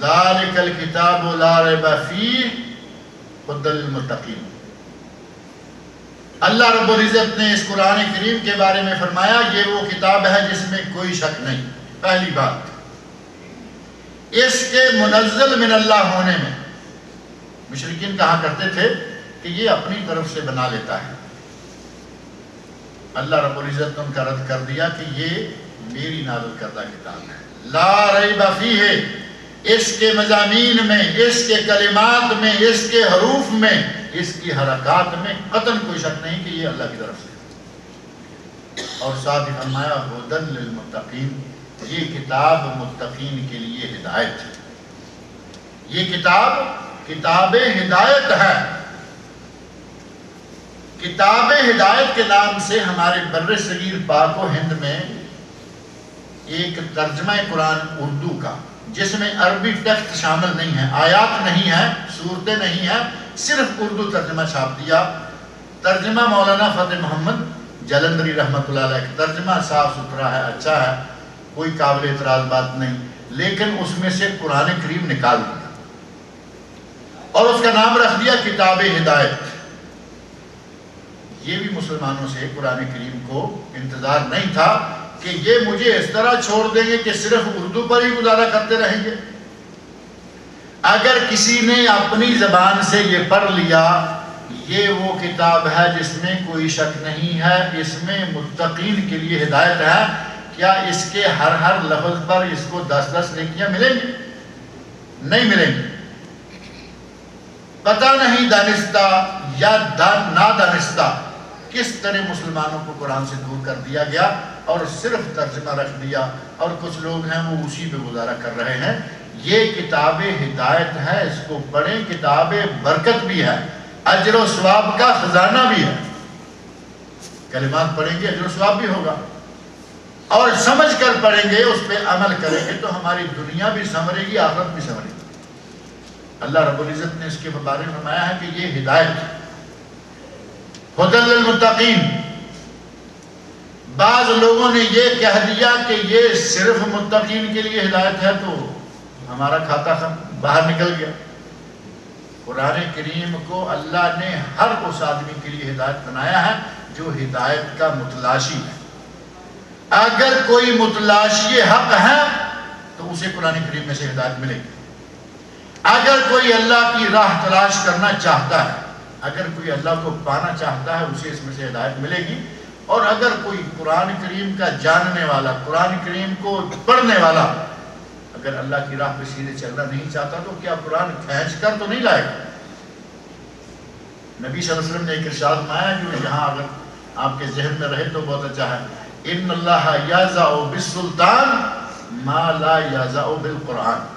ذالک الکتاب لا ریب فیہ ھدی للمتقین۔ اللہ رب العزت نے اس قرآن کریم کے بارے میں فرمایا یہ وہ کتاب ہے جس میں کوئی شک نہیں۔ پہلی بات، اس کے منزل من اللہ ہونے میں مشرکین کہا کرتے تھے کہ یہ اپنی طرف سے بنا لیتا ہے، اللہ رب العزت نے ان کا رد کر دیا کہ یہ میری نازل کردہ کتاب ہے، لا ریب فیہ، اس کے مضامین میں، اس کے کلمات میں، اس کے حروف میں، اس کی حرکات میں قطعاً کوئی شک نہیں کہ یہ اللہ کی طرف سے۔ اور ساتھ ہی فرمایا ھدی للمتقین، یہ کتاب متقین کے لیے ہدایت ہے، یہ کتاب ہدایت ہے۔ کتاب ہدایت کے نام سے ہمارے بر صغیر پاک و ہند میں ایک ترجمہ قرآن اردو کا جس میں عربی ٹیکسٹ شامل نہیں ہے، آیات نہیں ہیں، صورتیں نہیں ہیں، صرف اردو ترجمہ چھاپ دیا۔ ترجمہ مولانا فتح محمد جلندری رحمۃ اللہ علیہ کا ترجمہ صاف ستھرا ہے، اچھا ہے، کوئی قابل اعتراض بات نہیں، لیکن اس میں سے قرآن کریم نکال دیا اور اس کا نام رکھ دیا کتاب ہدایت۔ یہ بھی مسلمانوں سے قرآن کریم کو انتظار نہیں تھا کہ یہ مجھے اس طرح چھوڑ دیں گے کہ صرف اردو پر ہی گزارا کرتے رہیں گے۔ اگر کسی نے اپنی زبان سے یہ پڑھ لیا، یہ وہ کتاب ہے جس میں کوئی شک نہیں ہے، اس میں متقین کے لیے ہدایت ہے، کیا اس کے ہر لفظ پر اس کو 10 نیکیاں ملیں گی؟ نہیں ملیں گی۔ پتہ نہیں دانستہ یا نادانستہ کس طرح مسلمانوں کو قرآن سے دور کر دیا گیا اور صرف ترجمہ رکھ دیا، اور کچھ لوگ ہیں وہ اسی پہ گزارا کر رہے ہیں۔ یہ کتاب ہدایت ہے، اس کو پڑھیں، کتاب برکت بھی ہے، اجر و ثواب کا خزانہ بھی ہے۔ کلمات پڑھیں گے اجر و ثواب بھی ہوگا، اور سمجھ کر پڑھیں گے، اس پہ عمل کریں گے تو ہماری دنیا بھی سنورے گی، آخرت بھی سنورے گی۔ اللہ رب العزت نے اس کے بارے میں فرمایا ہے کہ یہ ہدایت ہے، ھدی للمتقین۔ بعض لوگوں نے یہ کہہ دیا کہ یہ صرف متقین کے لیے ہدایت ہے، تو ہمارا کھاتا باہر نکل گیا۔ قرآن کریم کو اللہ نے ہر اس آدمی کے لیے ہدایت بنایا ہے جو ہدایت کا متلاشی ہے۔ اگر کوئی متلاشی حق ہے تو اسے قرآن کریم میں سے ہدایت ملے گی۔ اگر کوئی اللہ کی راہ تلاش کرنا چاہتا ہے، اگر کوئی اللہ کو پانا چاہتا ہے، اسے اس میں سے ہدایت ملے گی۔ اور اگر کوئی قرآن کریم کا جاننے والا، قرآن کریم کو پڑھنے والا، اگر اللہ کی راہ پہ سیدھے چلنا نہیں چاہتا تو کیا قرآن کھینچ کر تو نہیں لائے گا؟ نبی صلی اللہ علیہ وسلم نے ایک ارشاد فرمایا جو یہاں اگر آپ کے ذہن میں رہے تو بہت اچھا ہے، ان اللہ یضع بالسلطان ما لا یضع بالقرآن۔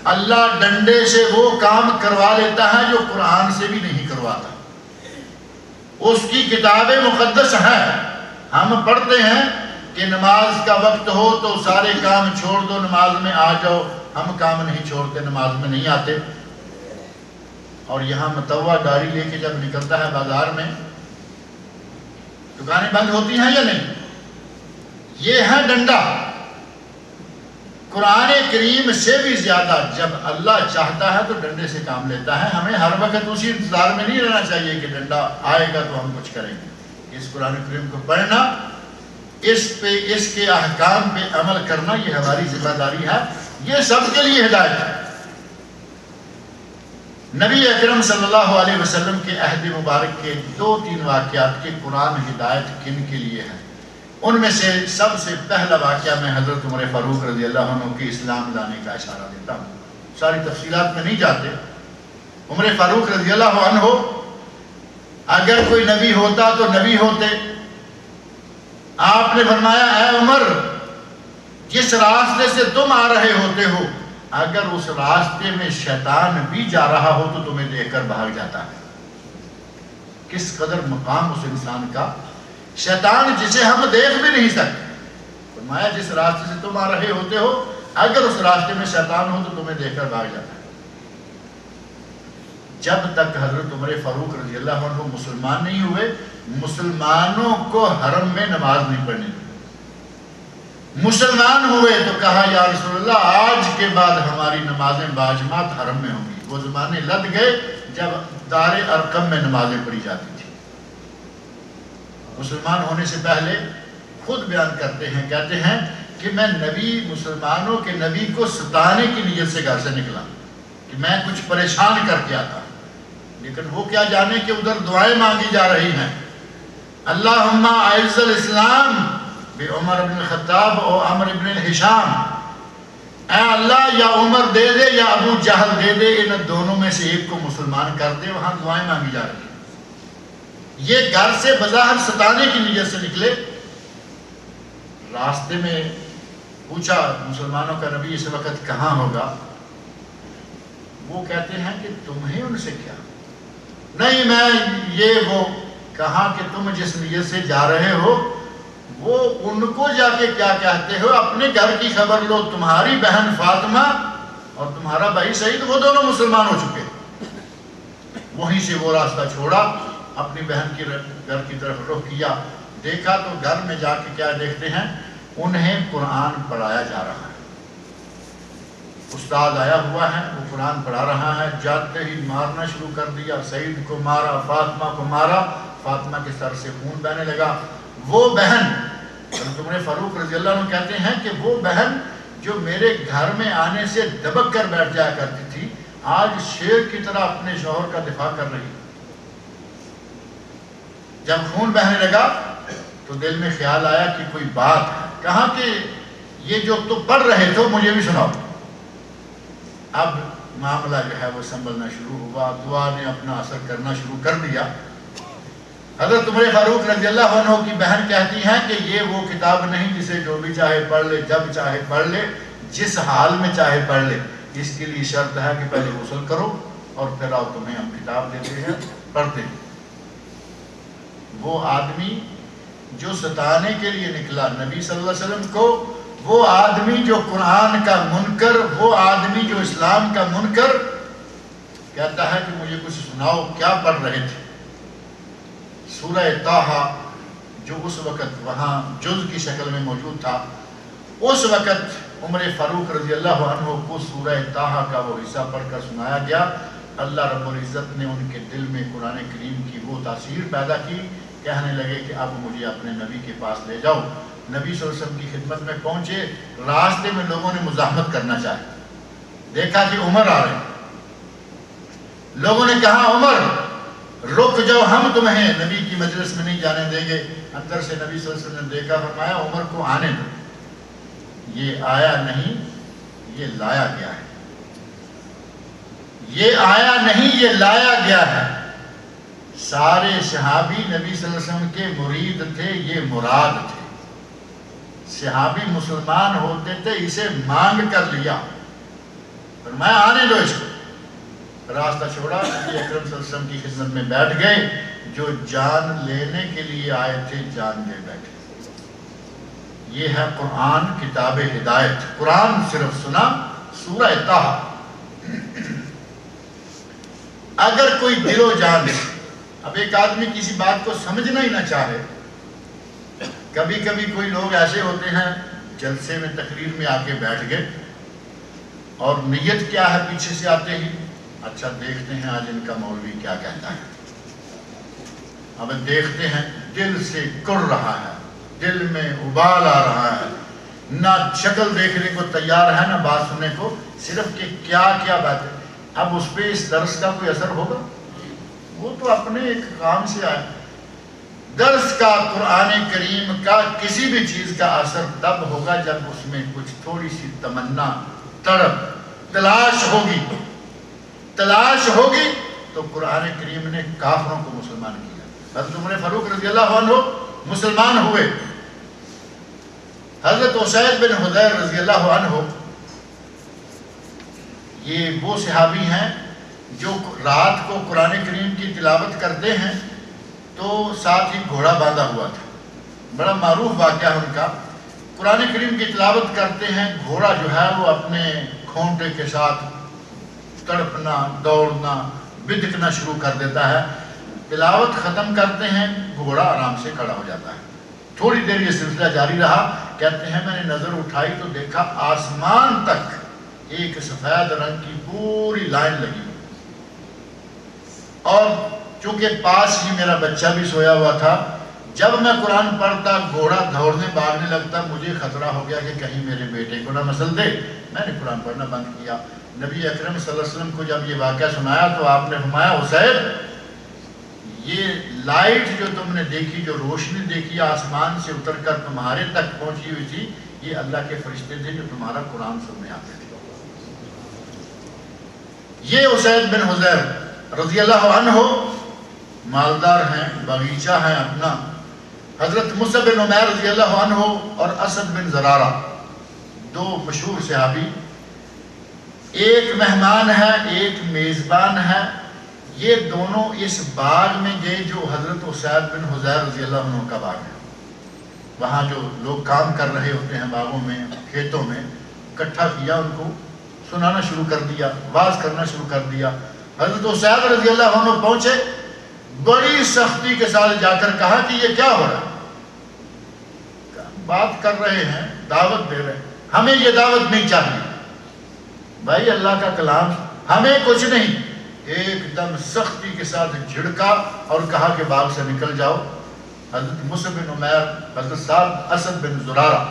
اللہ ڈنڈے سے وہ کام کروا لیتا ہے جو قرآن سے بھی نہیں کرواتا۔ اس کی کتاب مقدس ہے، ہم پڑھتے ہیں کہ نماز کا وقت ہو تو سارے کام چھوڑ دو، نماز میں آ جاؤ، ہم کام نہیں چھوڑتے، نماز میں نہیں آتے۔ اور یہاں متوا گاڑی لے کے جب نکلتا ہے بازار میں، دکانیں بند ہوتی ہیں یا نہیں؟ یہ ہے ڈنڈا۔ قرآن کریم سے بھی زیادہ جب اللہ چاہتا ہے تو ڈنڈے سے کام لیتا ہے۔ ہمیں ہر وقت اسی انتظار میں نہیں رہنا چاہیے کہ ڈنڈا آئے گا تو ہم کچھ کریں گے۔ اس قرآن کریم کو پڑھنا، اس کے احکام پہ عمل کرنا، یہ ہماری ذمہ داری ہے، یہ سب کے لیے ہدایت ہے۔ نبی اکرم صلی اللہ علیہ وسلم کے عہد مبارک کے 2-3 واقعات کے قرآن ہدایت کن کے لیے ہیں؟ ان میں سے سب سے پہلا واقعہ میں حضرت عمر فاروق رضی اللہ عنہ کی اسلام لانے کا اشارہ دیتا ہوں، ساری تفصیلات میں نہیں جاتے۔ عمر فاروق رضی اللہ عنہ اگر کوئی نبی ہوتا تو نبی ہوتے۔ آپ نے فرمایا اے عمر، جس راستے سے تم آ رہے ہوتے ہو، اگر اس راستے میں شیطان بھی جا رہا ہو تو تمہیں دیکھ کر بھاگ جاتا ہے۔ کس قدر مقام اس انسان کا. شیطان جسے ہم دیکھ بھی نہیں سکتے، فرمایا جس راستے سے تم آ رہے ہوتے ہو اگر اس راستے میں شیطان ہو تو تمہیں دیکھ کر بھاگ جاتا ہے. جب تک حضرت عمر فاروق رضی اللہ عنہ مسلمان نہیں ہوئے، مسلمانوں کو حرم میں نماز نہیں پڑھنی دی. مسلمان ہوئے تو کہا یا رسول اللہ آج کے بعد ہماری نمازیں باجماعت حرم میں ہوں گی. وہ زمانے لد گئے جب دار ارقم میں نمازیں پڑھی جاتی تھی. مسلمان ہونے سے پہلے خود بیان کرتے ہیں، کہتے ہیں کہ میں نبی، مسلمانوں کے نبی کو ستانے کی نیت سے گھر سے نکلا کہ میں کچھ پریشان کر کے آتا، لیکن وہ کیا جانے کہ ادھر دعائیں مانگی جا رہی ہیں. اللہم اعز الاسلام بے عمر بن الخطاب اور عمر بن الحشام. اے اللہ یا عمر دے دے یا ابو جہل دے دے، ان دونوں میں سے ایک کو مسلمان کر دے. وہاں دعائیں مانگی جا رہی ہیں. یہ گھر سے بظاہر ستانے کی نیت سے نکلے. راستے میں پوچھا مسلمانوں کا نبی اس وقت کہاں ہوگا؟ وہ کہتے ہیں کہ تمہیں ان سے کیا؟ نہیں میں یہ وہ کہا کہ تم جس نیت سے جا رہے ہو وہ ان کو جا کے کیا کہتے ہو؟ اپنے گھر کی خبر لو، تمہاری بہن فاطمہ اور تمہارا بھائی سعید وہ دونوں مسلمان ہو چکے. وہیں سے وہ راستہ چھوڑا، اپنی بہن کی گھر کی طرف رخ کیا. دیکھا تو گھر میں جا کے کیا دیکھتے ہیں؟ انہیں قرآن پڑھایا جا رہا ہے. استاد آیا ہوا ہے، وہ قرآن پڑھا رہا ہے. جاتے ہی مارنا شروع کر دیا. سعید کو مارا، فاطمہ کو مارا. فاطمہ کے سر سے خون بہنے لگا. وہ بہن عمر فاروق رضی اللہ عنہ کہتے ہیں کہ وہ بہن جو میرے گھر میں آنے سے دبک کر بیٹھ جایا کرتی تھی، آج شیر کی طرح اپنے شوہر کا دفاع کر رہی. جب خون بہنے لگا تو دل میں خیال آیا کہ کوئی بات ہے. کہا کہ یہ جو تم پڑھ رہے تھے مجھے بھی سناؤ. اب معاملہ جو ہے وہ سنبھلنا شروع ہوا. دعا نے اپنا اثر کرنا شروع کر دیا. حضرت عمر فاروق رضی اللہ عنہ کی بہن کہتی ہیں کہ یہ وہ کتاب نہیں جسے جو بھی چاہے پڑھ لے، جب چاہے پڑھ لے، جس حال میں چاہے پڑھ لے. اس کے لیے شرط ہے کہ پہلے غسل کرو اور پھر آؤ تمہیں ہم کتاب دیتے ہیں، پڑھتے ہیں. وہ آدمی جو ستانے کے لیے نکلا نبی صلی اللہ علیہ وسلم کو، وہ آدمی جو قرآن کا منکر، وہ آدمی جو اسلام کا منکر، کہتا ہے کہ مجھے کچھ سناؤ کیا پڑھ رہے تھے؟ سورہ طٰہٰ جو اس وقت وہاں جز کی شکل میں موجود تھا، اس وقت عمر فاروق رضی اللہ عنہ کو سورہ طٰہٰ کا وہ حصہ پڑھ کر سنایا گیا. اللہ رب العزت نے ان کے دل میں قرآن کریم کی وہ تاثیر پیدا کی. کہنے لگے کہ اب مجھے اپنے نبی کے پاس لے جاؤ. نبی صلی اللہ علیہ وسلم کی خدمت میں پہنچے. راستے میں لوگوں نے مزاحمت کرنا چاہے. دیکھا کہ عمر آ رہے ہیں. لوگوں نے کہا عمر رک جاؤ، ہم تمہیں نبی کی مجلس میں نہیں جانے دیں گے. اندر سے نبی صلی اللہ علیہ وسلم نے دیکھا، فرمایا عمر کو آنے دو. یہ آیا نہیں، یہ لایا گیا ہے. یہ آیا نہیں، یہ لایا گیا ہے. سارے صحابی نبی صلی اللہ علیہ وسلم کے مرید تھے، یہ مراد تھے. صحابی مسلمان ہوتے تھے، اسے مانگ کر لیا. فرمایا آنے دو اس کو. راستہ چھوڑا، نبی اکرم صلی اللہ علیہ وسلم کی خدمت میں بیٹھ گئے. جو جان لینے کے لیے آئے تھے جان لے بیٹھے. یہ ہے قرآن کتاب ہدایت. قرآن صرف سنا، سورہ طٰہٰ. اگر کوئی دل و جان دے، اب ایک آدمی کسی بات کو سمجھنا ہی نہ چاہے. کبھی کبھی کوئی لوگ ایسے ہوتے ہیں جلسے میں تقریر میں آ کے بیٹھ گئے اور نیت کیا ہے پیچھے سے آتے ہی اچھا دیکھتے ہیں آج ان کا مولوی کیا کہتا ہے. اب دیکھتے ہیں دل سے کڑ رہا ہے، دل میں ابال آ رہا ہے. نہ شکل دیکھنے کو تیار ہے نہ بات سننے کو، صرف کہ کیا کیا بات ہے. اب اس پہ اس درس کا کوئی اثر ہوگا؟ وہ تو اپنے ایک کام سے آئے. درس کا، قرآن کریم کا، کسی بھی چیز کا اثر تب ہوگا جب اس میں کچھ تھوڑی سی تمنا، تڑپ، تلاش ہوگی. تلاش ہوگی تو قرآن کریم نے کافروں کو مسلمان کیا. حضرت عمر فاروق رضی اللہ عنہ مسلمان ہوئے. حضرت اسید بن حضیر رضی اللہ عنہ یہ وہ صحابی ہیں جو رات کو قرآن کریم کی تلاوت کرتے ہیں تو ساتھ ہی گھوڑا باندھا ہوا تھا. بڑا معروف واقعہ ان کا. قرآن کریم کی تلاوت کرتے ہیں، گھوڑا جو ہے وہ اپنے کھونٹے کے ساتھ تڑپنا، دوڑنا، بدکنا شروع کر دیتا ہے. تلاوت ختم کرتے ہیں، گھوڑا آرام سے کھڑا ہو جاتا ہے. تھوڑی دیر یہ سلسلہ جاری رہا. کہتے ہیں میں نے نظر اٹھائی تو دیکھا آسمان تک ایک سفید رنگ کی پوری لائن لگی، اور چونکہ پاس ہی میرا بچہ بھی سویا ہوا تھا. جب میں قرآن پڑھتا گھوڑا دوڑنے بھاگنے لگتا، مجھے خطرہ ہو گیا کہ کہیں میرے بیٹے کو نہ مسل دے. میں نے قرآن پڑھنا بند کیا. نبی اکرم صلی اللہ علیہ وسلم کو جب یہ واقعہ سنایا تو آپ نے فرمایا حسین، یہ لائٹ جو تم نے دیکھی، جو روشنی دیکھی آسمان سے اتر کر تمہارے تک پہنچی ہوئی تھی، یہ اللہ کے فرشتے تھے جو تمہارا قرآن سننے آتے تھے. یہ اسید بن حضیر رضی اللہ عنہ مالدار ہیں، باغیچہ ہیں اپنا. حضرت مصعب بن عمیر رضی اللہ عنہ اور اسد بن زرارہ دو مشہور صحابی، ایک مہمان ہے ایک میزبان ہے. یہ دونوں اس باغ میں گئے جو حضرت اسید بن حضیر رضی اللہ عنہ کا باغ ہے. وہاں جو لوگ کام کر رہے ہوتے ہیں باغوں میں، کھیتوں میں، اکٹھا کیا، ان کو سنانا شروع کر دیا، واز کرنا شروع کر دیا. حضرت اسید رضی اللہ عنہ پہنچے، بڑی سختی کے ساتھ جا کر کہا کہ یہ کیا ہو رہا ہے؟ بات کر رہے ہیں، دعوت دے رہے ہیں، ہمیں یہ دعوت نہیں چاہیے. بھائی اللہ کا کلام، ہمیں کچھ نہیں. ایک دم سختی کے ساتھ جھڑکا اور کہا کہ باغ سے نکل جاؤ. حضرت مصعب بن عمیر، حضرت صاحب اسد بن زرارہ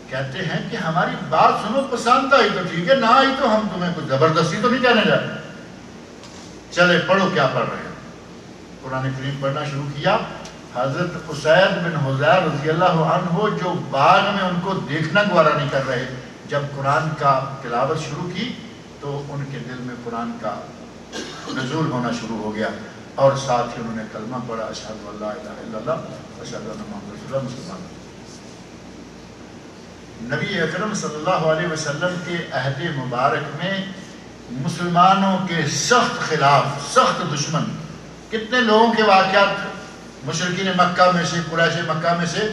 کہتے ہیں کہ ہماری بات سنو، پسند آئی تو ٹھیک ہے، نہ آئی تو ہم تمہیں کچھ زبردستی تو نہیں کہنے جاتے. چلے پڑھو کیا پڑھ رہے ہیں. قرآن کریم پڑھنا شروع کیا. حضرت اسید بن حضیر رضی اللہ عنہ جو باغ میں ان کو دیکھنا گوارا نہیں کر رہے، جب قرآن کا تلاوت شروع کی تو ان کے دل میں قرآن کا نزول ہونا شروع ہو گیا، اور ساتھ ہی انہوں نے کلمہ پڑھا، اشہد ان لا الہ الا اللہ اشہد ان محمد رسول اللہ. مسلمان نبی اکرم صلی اللہ علیہ وسلم کے عہد مبارک میں مسلمانوں کے سخت خلاف، سخت دشمن، کتنے لوگوں کے واقعات مشرکین مکہ میں سے، قریش مکہ میں سے،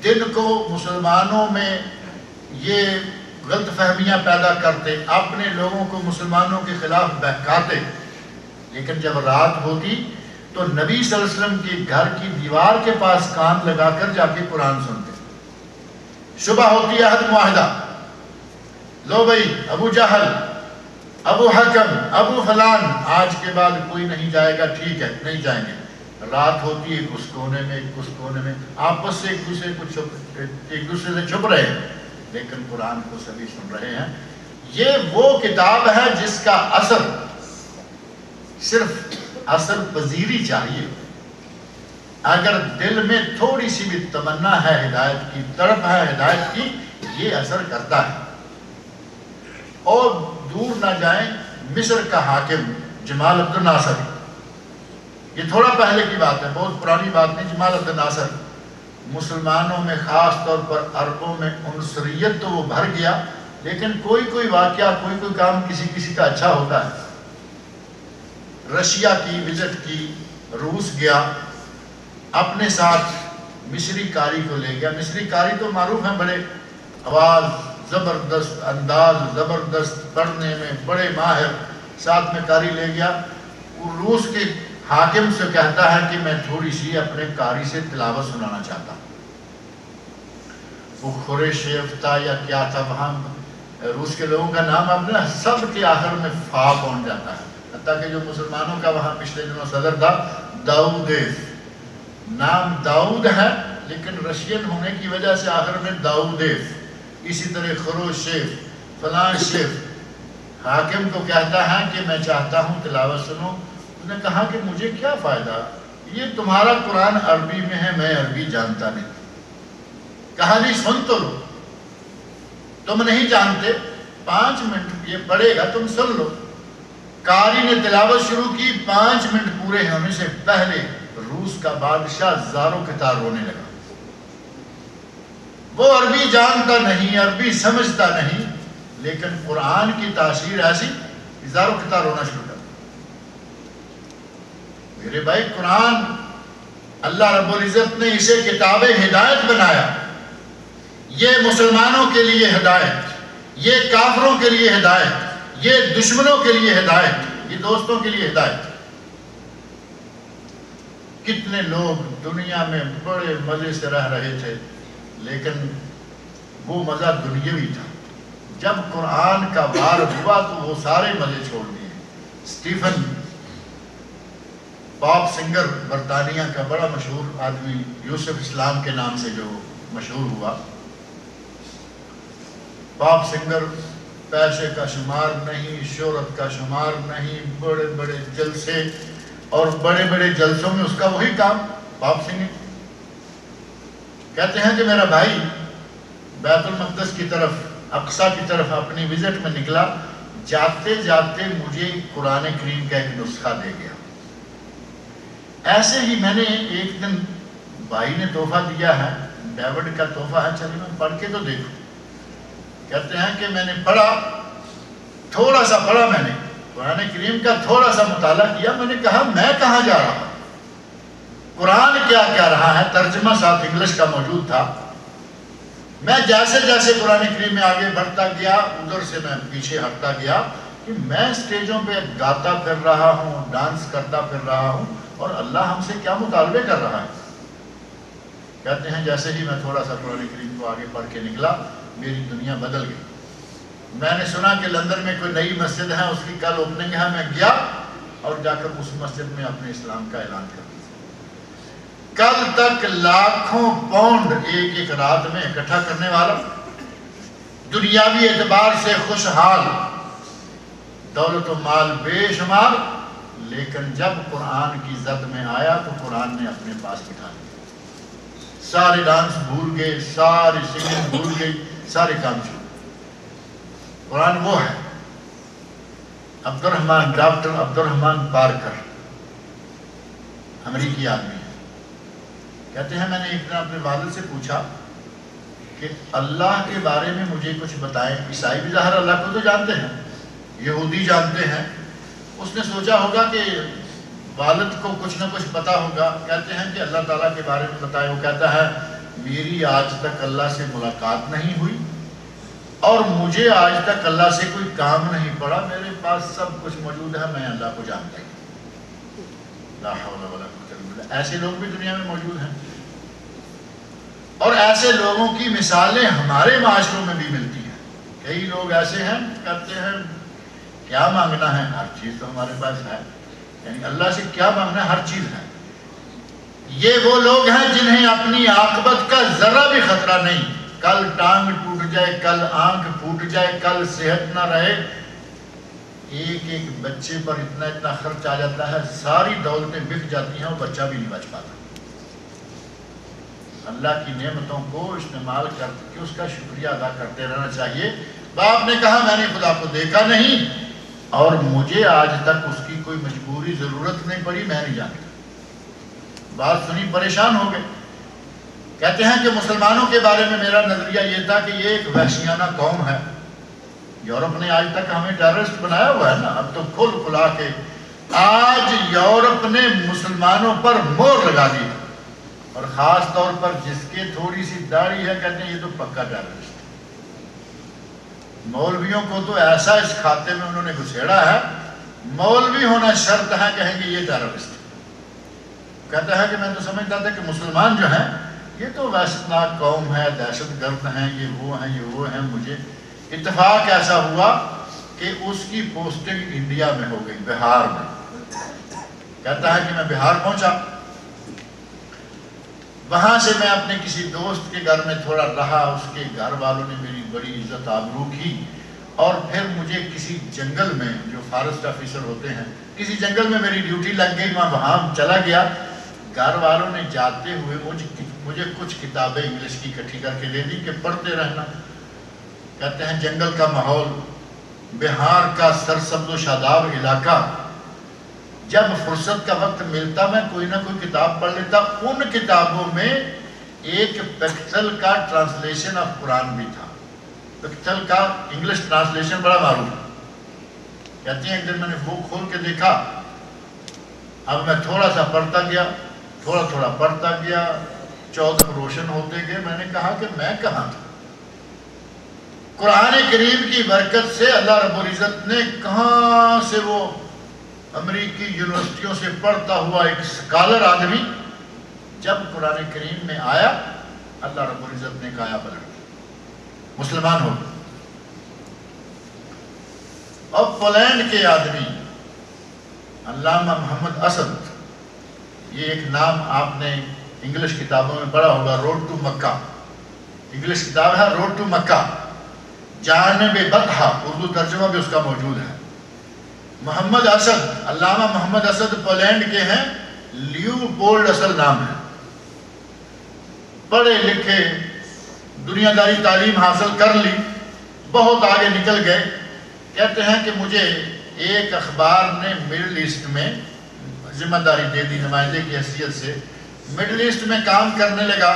دن کو مسلمانوں میں یہ غلط فہمیاں پیدا کرتے، اپنے لوگوں کو مسلمانوں کے خلاف بہکاتے. لیکن جب رات ہوتی تو نبی صلی اللہ علیہ وسلم کے گھر کی دیوار کے پاس کان لگا کر جا کے قرآن سنتے. صبح ہوتی عہد معاہدہ، لو بھائی ابو جہل، ابو حکم، ابو فلان، آج کے بعد کوئی نہیں جائے گا، ٹھیک ہے نہیں جائیں گے. رات ہوتی ہے، اس کونے میں اس کونے میں، آپس سے ایک دوسرے سے چھپ رہے ہیں، لیکن قرآن کو سبھی سن رہے ہیں. یہ وہ کتاب ہے جس کا اثر صرف اثر پذیری چاہیے. اگر دل میں تھوڑی سی بھی تمنا ہے ہدایت کی، تڑپ ہے ہدایت کی، یہ اثر کرتا ہے. اور دور نہ جائیں، مصر کا حاکم جمال عبد الناصر، یہ تھوڑا پہلے کی بات ہے، بہت پرانی بات نہیں. جمال عبد الناصر مسلمانوں میں، خاص طور پر عربوں میں عنصریت تو وہ بھر گیا، لیکن کوئی واقعہ، کوئی کام کسی کا اچھا ہوتا ہے. رشیا کی وزٹ کی، روس گیا، اپنے ساتھ مصری کاری کو لے گیا. مصری کاری تو معروف ہیں، بڑے آواز زبردست، انداز زبردست، پڑھنے میں بڑے ماہر. ساتھ میں کاری لے گیا. وہ روس کے حاکم سے کہتا ہے کہ میں تھوڑی سی اپنے کاری سے تلاوت سنانا چاہتا ہوں. وہ خورشیف تھا یا کیا تھا، وہاں روس کے لوگوں کا نام آپ نے سب کے آخر میں فا پہنچ جاتا ہے. حتیٰ کہ جو مسلمانوں کا وہاں پچھلے دنوں صدر تھا، داؤدیف، نام داؤد ہے لیکن رشین ہونے کی وجہ سے آخر میں داؤدیف. اسی طرح خروشیف، فلان شیف. حاکم کو کہتا ہے کہ میں چاہتا ہوں تلاوت سنو. اس نے کہا کہ مجھے کیا فائدہ، یہ تمہارا قرآن عربی میں ہے، میں عربی جانتا نہیں. کہا نہیں سن تو لو، تم نہیں جانتے، 5 منٹ یہ پڑھے گا، تم سن لو. قاری نے تلاوت شروع کی. 5 منٹ پورے ہونے سے پہلے روس کا بادشاہ زاروں کے تار رونے لگا. وہ عربی جانتا نہیں، عربی سمجھتا نہیں، لیکن قرآن کی تاثیر ایسی زاروں کے تار رونا شروع کر. میرے بھائی قرآن اللہ رب العزت نے اسے کتاب ہدایت بنایا. یہ مسلمانوں کے لیے ہدایت، یہ کافروں کے لیے ہدایت، یہ دشمنوں کے لیے ہدایت، یہ دوستوں کے لیے ہدایت. کتنے لوگ دنیا میں بڑے مزے سے رہ رہے تھے، لیکن وہ مزہ دنیاوی تھا. جب قرآن کا بار ہوا تو وہ سارے مزے چھوڑ دیے. اسٹیفن پاپ سنگر برطانیہ کا بڑا مشہور آدمی، یوسف اسلام کے نام سے جو مشہور ہوا، پاپ سنگر، پیسے کا شمار نہیں، شہرت کا شمار نہیں، بڑے بڑے جلسے اور بڑے بڑے جلسوں میں اس کا وہی کام پاپ سنگنگ. کہتے ہیں کہ میرا بھائی بیت المقدس کی طرف، اقصی کی طرف اپنی وزٹ میں نکلا، جاتے جاتے مجھے قرآن کریم کا ایک نسخہ دے گیا. ایسے ہی میں نے ایک دن، بھائی نے تحفہ دیا ہے، ڈیوڈ کا تحفہ ہے، چلے میں پڑھ کے تو دیکھوں. کہتے ہیں کہ میں نے پڑھا، تھوڑا سا پڑھا، میں نے قرآن کریم کا تھوڑا سا مطالعہ کیا. میں نے کہا میں کہاں جا رہا ہوں، قرآن کیا کہہ رہا ہے. ترجمہ ساتھ انگلش کا موجود تھا. میں جیسے جیسے قرآن کریم میں آگے بڑھتا گیا، ادھر سے میں پیچھے ہٹتا گیا کہ میں اسٹیجوں پہ گاتا پھر رہا ہوں، ڈانس کرتا پھر رہا ہوں، اور اللہ ہم سے کیا مطالبے کر رہا ہے. کہتے ہیں جیسے ہی میں تھوڑا سا قرآن کریم کو آگے پڑھ کے نکلا، میری دنیا بدل گئی. میں نے سنا کہ لندن میں کوئی نئی مسجد ہے، اس کی کل اوپننگ ہے. میں گیا اور جا کر اس مسجد میں اپنے اسلام کا اعلان کر دیا. کل تک لاکھوں پاؤنڈ ایک ایک رات میں اکٹھا کرنے والا، دنیاوی اعتبار سے خوشحال، دولت و مال بے شمار، لیکن جب قرآن کی زد میں آیا تو قرآن نے اپنے پاس بٹھا دیا. سارے ڈانس بھول گئے، ساری سنگنگ بھول گئی، سارے کام چھوڑ. قرآن وہ ہے. ڈاکٹر عبد الرحمن پارکر، امریکی آدمی ہے. کہتے ہیں میں نے ایک دن اپنے والد سے پوچھا کہ اللہ کے بارے میں مجھے کچھ بتائیں. عیسائی بھی ظاہر اللہ کو تو جانتے ہیں، یہودی جانتے ہیں. اس نے سوچا ہوگا کہ والد کو کچھ نہ کچھ پتا ہوگا. کہتے ہیں کہ اللہ تعالیٰ کے بارے میں بتائے. وہ کہتا ہے میری آج تک اللہ سے ملاقات نہیں ہوئی اور مجھے آج تک اللہ سے کوئی کام نہیں پڑا. میرے پاس سب کچھ موجود ہے، میں اللہ کو جانتا ہوں. لا حول ولا قوت الا باللہ. ایسے لوگ بھی دنیا میں موجود ہیں، اور ایسے لوگوں کی مثالیں ہمارے معاشروں میں بھی ملتی ہیں. کئی لوگ ایسے ہیں کہتے ہیں کیا مانگنا ہے، ہر چیز تو ہمارے پاس ہے. یعنی اللہ سے کیا مانگنا ہے، ہر چیز ہے. یہ وہ لوگ ہیں جنہیں اپنی عاقبت کا ذرا بھی خطرہ نہیں. کل ٹانگ ٹوٹ جائے، کل آنکھ پھوٹ جائے، کل صحت نہ رہے. ایک ایک بچے پر اتنا اتنا خرچ آ جاتا ہے، ساری دولتیں بک جاتی ہیں، وہ بچہ بھی نہیں بچ پاتا. اللہ کی نعمتوں کو استعمال کر کے اس کا شکریہ ادا کرتے رہنا چاہیے. باپ نے کہا میں نے خدا کو دیکھا نہیں اور مجھے آج تک اس کی کوئی مجبوری ضرورت نہیں پڑی، میں نہیں جانتا. بات سنی پریشان ہو گئے. کہتے ہیں کہ مسلمانوں کے بارے میں میرا نظریہ یہ تھا کہ یہ ایک وحشیانہ قوم ہے. یورپ نے آج تک ہمیں ٹیررسٹ بنایا ہوا ہے نا. اب تو کھل کھلا کے آج یورپ نے مسلمانوں پر مہر لگا دی، اور خاص طور پر جس کے تھوڑی سی داڑھی ہے کہتے ہیں یہ تو پکا ٹیررسٹ. مولویوں کو تو ایسا اس کھاتے میں انہوں نے گھسیڑا ہے، مولوی ہونا شرط ہے، کہیں گے یہ ٹیررسٹ. کہتا ہے کہ میں تو سمجھتا تھا کہ مسلمان جو ہیں یہ تو وحشتناک قوم ہے، دہشت گرد ہیں، یہ وہ ہیں، یہ وہ ہیں. مجھے اتفاق ایسا ہوا کہ اس کی پوسٹنگ انڈیا میں ہو گئی، بہار میں. کہتا ہے کہ میں بہار پہنچا، وہاں سے میں اپنے کسی دوست کے گھر میں تھوڑا رہا. اس کے گھر والوں نے میری بڑی عزت آبرو کی، اور پھر مجھے کسی جنگل میں، جو فارسٹ آفیسر ہوتے ہیں، کسی جنگل میں میری ڈیوٹی لگ گئی. میں وہاں چلا گیا. گھر والوں نے جاتے ہوئے مجھے کچھ کتابیں انگلش کی اکٹھی کر کے دے دی کہ پڑھتے رہنا. کہتے ہیں جنگل کا ماحول، بہار کا سرسبز و شاداب علاقہ. جب فرصت کا وقت ملتا میں کوئی نہ کوئی کتاب پڑھ لیتا. ان کتابوں میں ایک پیکتل کا ٹرانسلیشن آف قرآن بھی تھا. پیکتل کا انگلش ٹرانسلیشن بڑا معروف ہے. کہتے ہیں ایک دن میں نے وہ کھول کے دیکھا. اب میں تھوڑا سا پڑھتا گیا، تھوڑا تھوڑا پڑھتا گیا، چودھم روشن ہوتے گئے. میں نے کہا کہ میں کہاں تھا. قرآن کریم کی برکت سے اللہ رب العزت نے کہاں سے وہ امریکی یونیورسٹیوں سے پڑھتا ہوا ایک سکالر آدمی جب قرآن کریم میں آیا، اللہ رب العزت نے کایا پلٹ مسلمان ہو گئے. اور پولینڈ کے آدمی علامہ محمد اسد، یہ ایک نام آپ نے انگلش کتابوں میں پڑھا ہوگا، روڈ ٹو مکہ، انگلش کتاب ہے روڈ ٹو مکہ، جانب بطحہ، اردو ترجمہ بھی اس کا موجود ہے. محمد اسد، علامہ محمد اسد پولینڈ کے ہیں، لیوپولڈ اصل نام ہے. پڑھے لکھے، دنیا داری تعلیم حاصل کر لی، بہت آگے نکل گئے. کہتے ہیں کہ مجھے ایک اخبار نے مڈل ایسٹ میں ذمہ داری دے دی نمائندے کی حیثیت سے. مڈل ایسٹ میں کام کرنے لگا.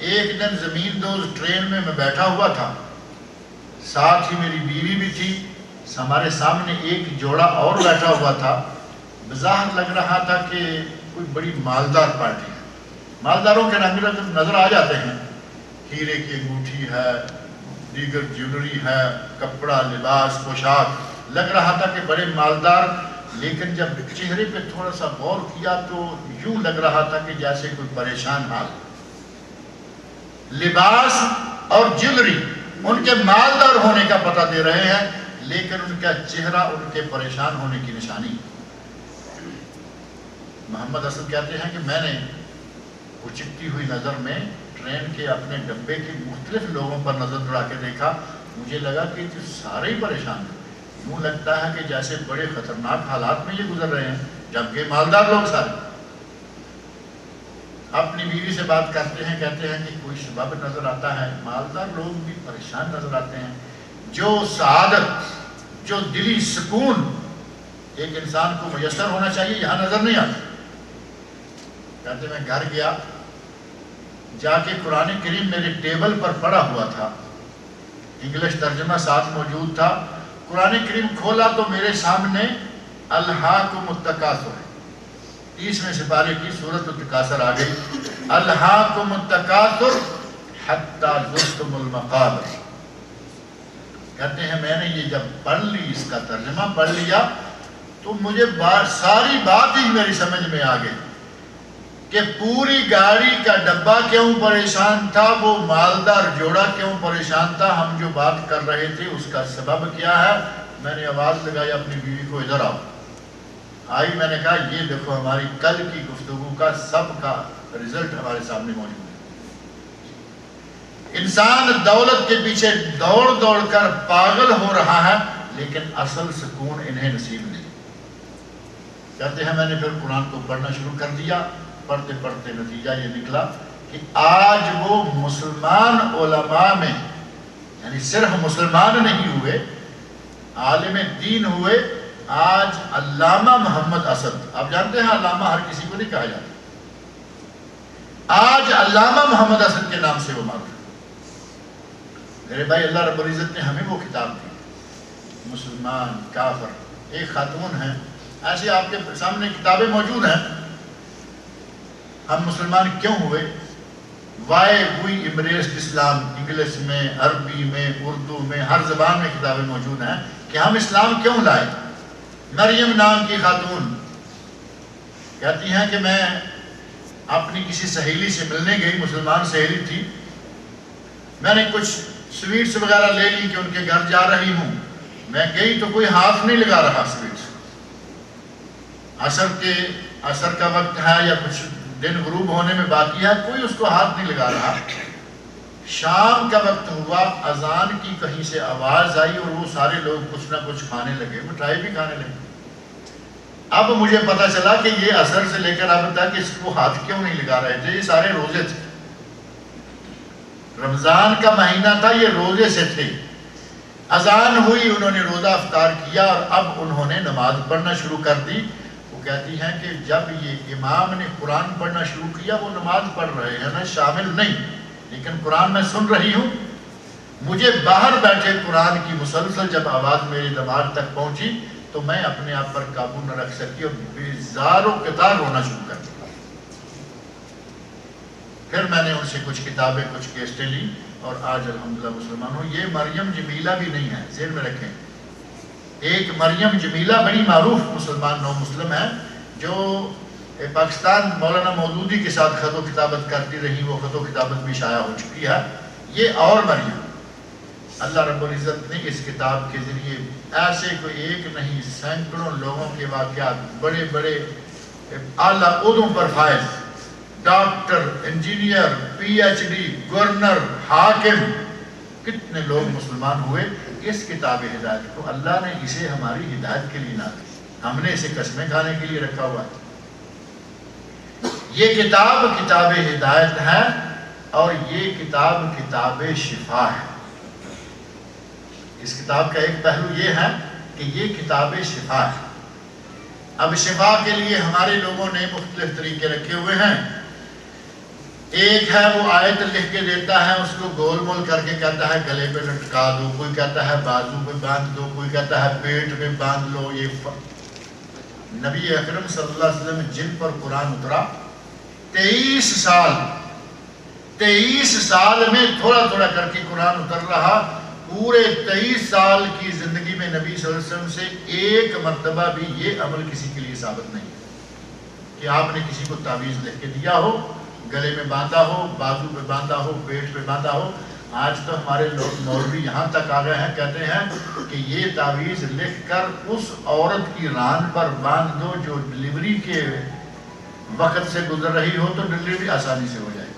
ایک دن زمین دوز ٹرین میں بیٹھا ہوا تھا، ساتھ ہی میری بیوی بھی تھی، ہمارے سامنے ایک جوڑا اور بیٹھا ہوا تھا. بظاہر لگ رہا تھا کہ کوئی بڑی مالدار پارٹی ہے. مالداروں کے رنگ نظر آ جاتے ہیں، ہیرے کی انگوٹھی ہے، دیگر جیولری ہے، کپڑا لباس پوشاک، لگ رہا تھا کہ بڑے مالدار. لیکن جب چہرے پہ تھوڑا سا غور کیا تو یوں لگ رہا تھا کہ جیسے کوئی پریشان حال. لباس اور جیولری ان کے مالدار ہونے کا پتہ دے رہے ہیں، لیکن ان کا چہرہ ان کے پریشان ہونے کی نشانی. محمد اسد کہتے ہیں کہ میں نے اچکتی ہوئی نظر میں ٹرین کے اپنے ڈبے کے مختلف لوگوں پر نظر دوڑا کے دیکھا. مجھے لگا کہ جو سارے ہی پریشان ہیں، یوں لگتا ہے کہ جیسے بڑے خطرناک حالات میں یہ گزر رہے ہیں، جبکہ مالدار لوگ سارے. اپنی بیوی سے بات کرتے ہیں، کہتے ہیں کہ کوئی سبب نظر آتا ہے، مالدار لوگ بھی پریشان نظر آتے ہیں. جو سعادت، جو دلی سکون ایک انسان کو میسر ہونا چاہیے یہاں نظر نہیں آتا. کہتے میں گھر گیا، جا کے قرآن کریم میرے ٹیبل پر پڑا ہوا تھا، انگلش ترجمہ ساتھ موجود تھا. قرآن کریم کھولا تو میرے سامنے الہاکم التکاثر، 30ویں سپارے کی سورۃ التکاثر آ گئی. الہاکم التکاثر حتی زرتم المقابر. کہتے ہیں میں نے یہ جب پڑھ لی، اس کا ترجمہ پڑھ لیا تو مجھے ساری بات ہی میری سمجھ میں آ گئی کہ پوری گاڑی کا ڈبہ کیوں پریشان تھا، وہ مالدار جوڑا کیوں پریشان تھا، ہم جو بات کر رہے تھے اس کا سبب کیا ہے. میں نے آواز لگائی اپنی بیوی کو، ادھر آؤ. آئی. میں نے کہا یہ دیکھو ہماری کل کی گفتگو کا سب کا رزلٹ ہمارے سامنے موجود ہے. انسان دولت کے پیچھے دوڑ دوڑ کر پاگل ہو رہا ہے، لیکن اصل سکون انہیں نصیب نہیں. کہتے ہیں میں نے پھر قرآن کو پڑھنا شروع کر دیا. پڑھتے پڑھتے نتیجہ یہ نکلا کہ آج وہ مسلمان علماء میں، یعنی صرف مسلمان نہیں ہوئے، عالم دین ہوئے. آج علامہ محمد اسد، آپ جانتے ہیں علامہ ہر کسی کو نہیں کہا جاتا، آج علامہ محمد اسد کے نام سے وہ معروف ہے. میرے بھائی، اللہ رب العزت نے ہمیں وہ کتاب دی، مسلمان کافر. ایک خاتون ہیں، ایسے آپ کے سامنے کتابیں موجود ہیں. ہم مسلمان کیوں ہوئے؟ وائی وی امبریسڈ اسلام، انگلش میں، عربی میں، اردو میں، ہر زبان میں کتابیں موجود ہیں کہ ہم اسلام کیوں لائے. مریم نام کی خاتون کہتی ہیں کہ میں اپنی کسی سہیلی سے ملنے گئی، مسلمان سہیلی تھی. میں نے کچھ سویٹس وغیرہ لے لی کہ ان کے گھر جا رہی ہوں. میں گئی تو کوئی ہاتھ نہیں لگا رہا سویٹس. عصر کا وقت ہے یا کچھ دن غروب ہونے میں باقی ہے، کوئی اس کو ہاتھ نہیں لگا رہا. شام کا وقت ہوا، اذان کی کہیں سے آواز آئی اور وہ سارے لوگ کچھ نہ کچھ کھانے لگے، مٹھائی بھی کھانے لگے. اب مجھے پتا چلا کہ یہ عصر سے لے کر اب تک اس کو ہاتھ کیوں نہیں لگا رہے تھے. یہ سارے روزے تھے، رمضان کا مہینہ تھا، یہ روزے سے تھے. اذان ہوئی، انہوں نے روزہ افطار کیا اور اب انہوں نے نماز پڑھنا شروع کر دی. وہ کہتی ہیں کہ جب یہ امام نے قرآن پڑھنا شروع کیا، وہ نماز پڑھ رہے ہیں، میں شامل نہیں، لیکن قرآن میں سن رہی ہوں. مجھے باہر بیٹھے قرآن کی مسلسل جب آواز میرے دماغ تک پہنچی تو میں اپنے آپ پر قابو نہ رکھ سکی اور بیزار و قطار رونا شروع کر دیا. پھر میں نے ان سے کچھ کتابیں کچھ کیسٹیں لی اور آج الحمدللہ مسلمان ہوں. یہ مریم جمیلہ بھی نہیں ہے، ذہن میں رکھیں. ایک مریم جمیلہ بڑی معروف مسلمان نو مسلم ہے جو پاکستان مولانا مودودی کے ساتھ خط و کتابت کرتی رہی، وہ خط و کتابت بھی شائع ہو چکی ہے. یہ اور مریم. اللہ رب العزت نے اس کتاب کے ذریعے ایسے کوئی ایک نہیں سینکڑوں لوگوں کے واقعات، بڑے بڑے اعلیٰ عہدوں پر فائز، doctor, engineer, P H D, governor, حاکم، کتنے لوگ مسلمان ہوئے اس کتاب ہدایت کو. اللہ نے اسے ہماری ہدایت کے لیے نہ دی، ہم نے اسے قسمیں کھانے کے لیے رکھا ہوا ہے. یہ کتاب کتاب ہدایت ہے اور یہ کتاب کتاب شفا ہے. اس کتاب کا ایک پہلو یہ ہے کہ یہ کتاب شفا ہے. اب شفا کے لیے ہمارے لوگوں نے مختلف طریقے رکھے ہوئے ہیں. ایک ہے وہ آیت لکھ کے دیتا ہے، اس کو گول مول کر کے کہتا ہے گلے پہ لٹکا دو، کوئی کہتا ہے بازو پہ باندھ دو، کوئی کہتا ہے پیٹ پہ باندھ لو. یہ نبی اکرم صلی اللہ علیہ وسلم جن پر قرآن اترا 23 سال میں تھوڑا تھوڑا کر کے قرآن اتر رہا. پورے 23 سال کی زندگی میں نبی صلی اللہ علیہ وسلم سے ایک مرتبہ بھی یہ عمل کسی کے لیے ثابت نہیں کہ آپ نے کسی کو تعویذ لکھ کے دیا ہو، گلے میں باندھا ہو، بازو پہ باندھا ہو، پیٹ پہ باندھا ہو. آج تو ہمارے لوگ مولوی یہاں تک آ گئے ہیں، کہتے ہیں کہ یہ تعویذ لکھ کر اس عورت کی ران پر باندھ دو جو ڈلیوری کے وقت سے گزر رہی ہو تو ڈلیوری آسانی سے ہو جائے.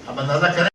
اب اندازہ کریں